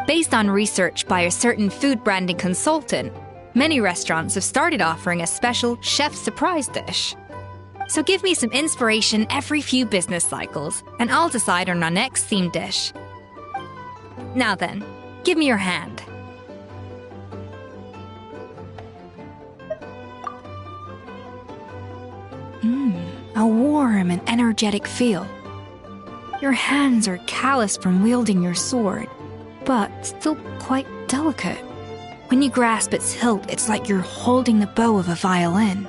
Based on research by a certain food branding consultant, many restaurants have started offering a special chef surprise dish. So give me some inspiration every few business cycles, and I'll decide on our next theme dish. Now then, give me your hand. A warm and energetic feel. Your hands are calloused from wielding your sword, but still quite delicate. When you grasp its hilt, it's like you're holding the bow of a violin.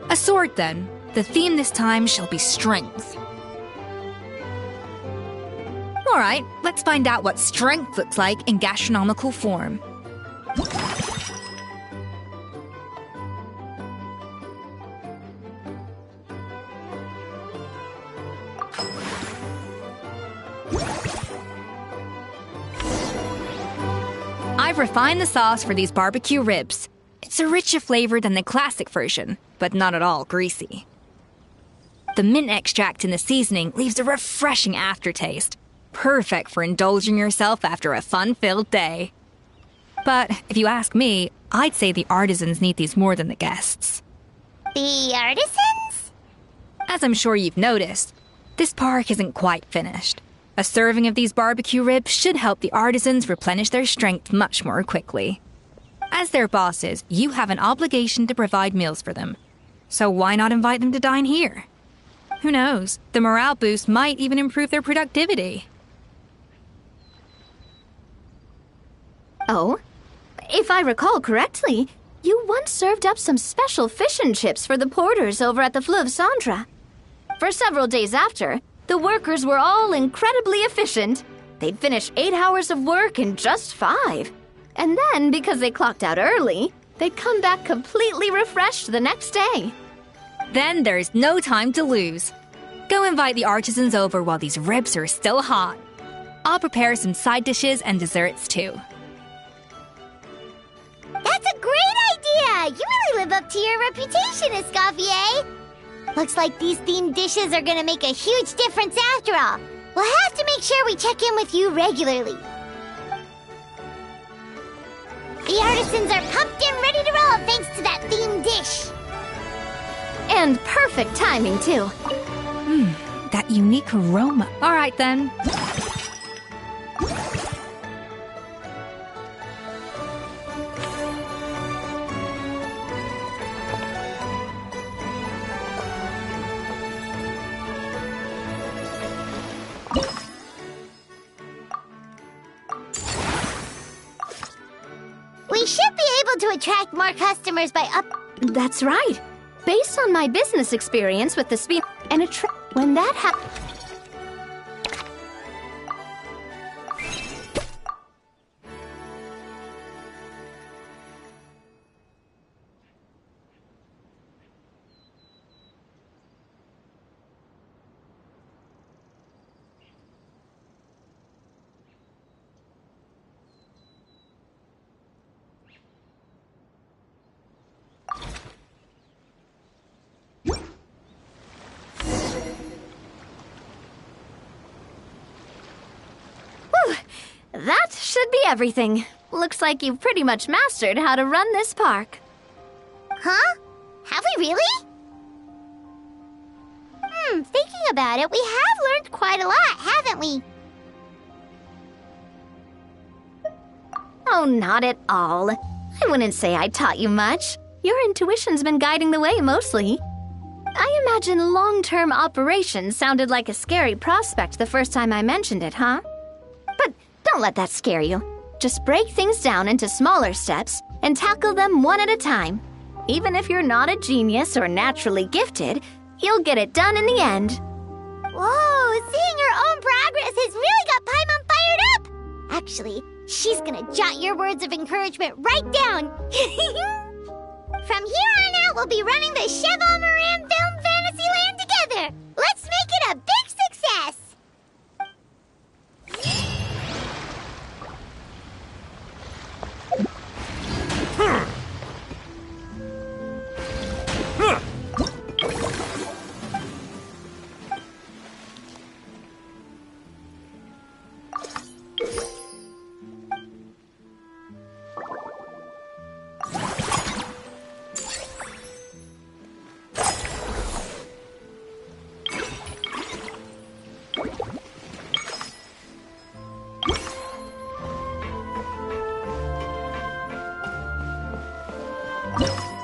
A sword, then. The theme this time shall be strength. All right, let's find out what strength looks like in gastronomical form. I've refined the sauce for these barbecue ribs. It's a richer flavor than the classic version, but not at all greasy. The mint extract in the seasoning leaves a refreshing aftertaste, perfect for indulging yourself after a fun-filled day. But if you ask me, I'd say the artisans need these more than the guests. The artisans? As I'm sure you've noticed, This park isn't quite finished. A serving of these barbecue ribs should help the artisans replenish their strength much more quickly. As their bosses, you have an obligation to provide meals for them. So why not invite them to dine here? Who knows? The morale boost might even improve their productivity. Oh? If I recall correctly, you once served up some special fish and chips for the porters over at the Fleuve Cendra. For several days after, the workers were all incredibly efficient. They'd finish 8 hours of work in just 5. And then, because they clocked out early, they'd come back completely refreshed the next day. Then there's no time to lose. Go invite the artisans over while these ribs are still hot. I'll prepare some side dishes and desserts too. That's a great idea! You really live up to your reputation, Escoffier! Looks like these themed dishes are gonna make a huge difference after all. We'll have to make sure we check in with you regularly. The artisans are pumped and ready to roll thanks to that themed dish. And perfect timing, too. That unique aroma. All right, then. We should be able to attract more customers by That's right. Based on my business experience with the speed and when that happens. That should be everything. Looks like you've pretty much mastered how to run this park. Huh? Have we really? Thinking about it, we have learned quite a lot, haven't we? Oh, not at all. I wouldn't say I taught you much. Your intuition's been guiding the way mostly. I imagine long-term operations sounded like a scary prospect the first time I mentioned it, huh? But don't let that scare you. Just break things down into smaller steps and tackle them one at a time. Even if you're not a genius or naturally gifted, you'll get it done in the end. Whoa, seeing her own progress has really got Paimon fired up! Actually, she's gonna jot your words of encouragement right down. From here on out, we'll be running the Cheval Moran Film Fantasyland together. Let's make it a big success! you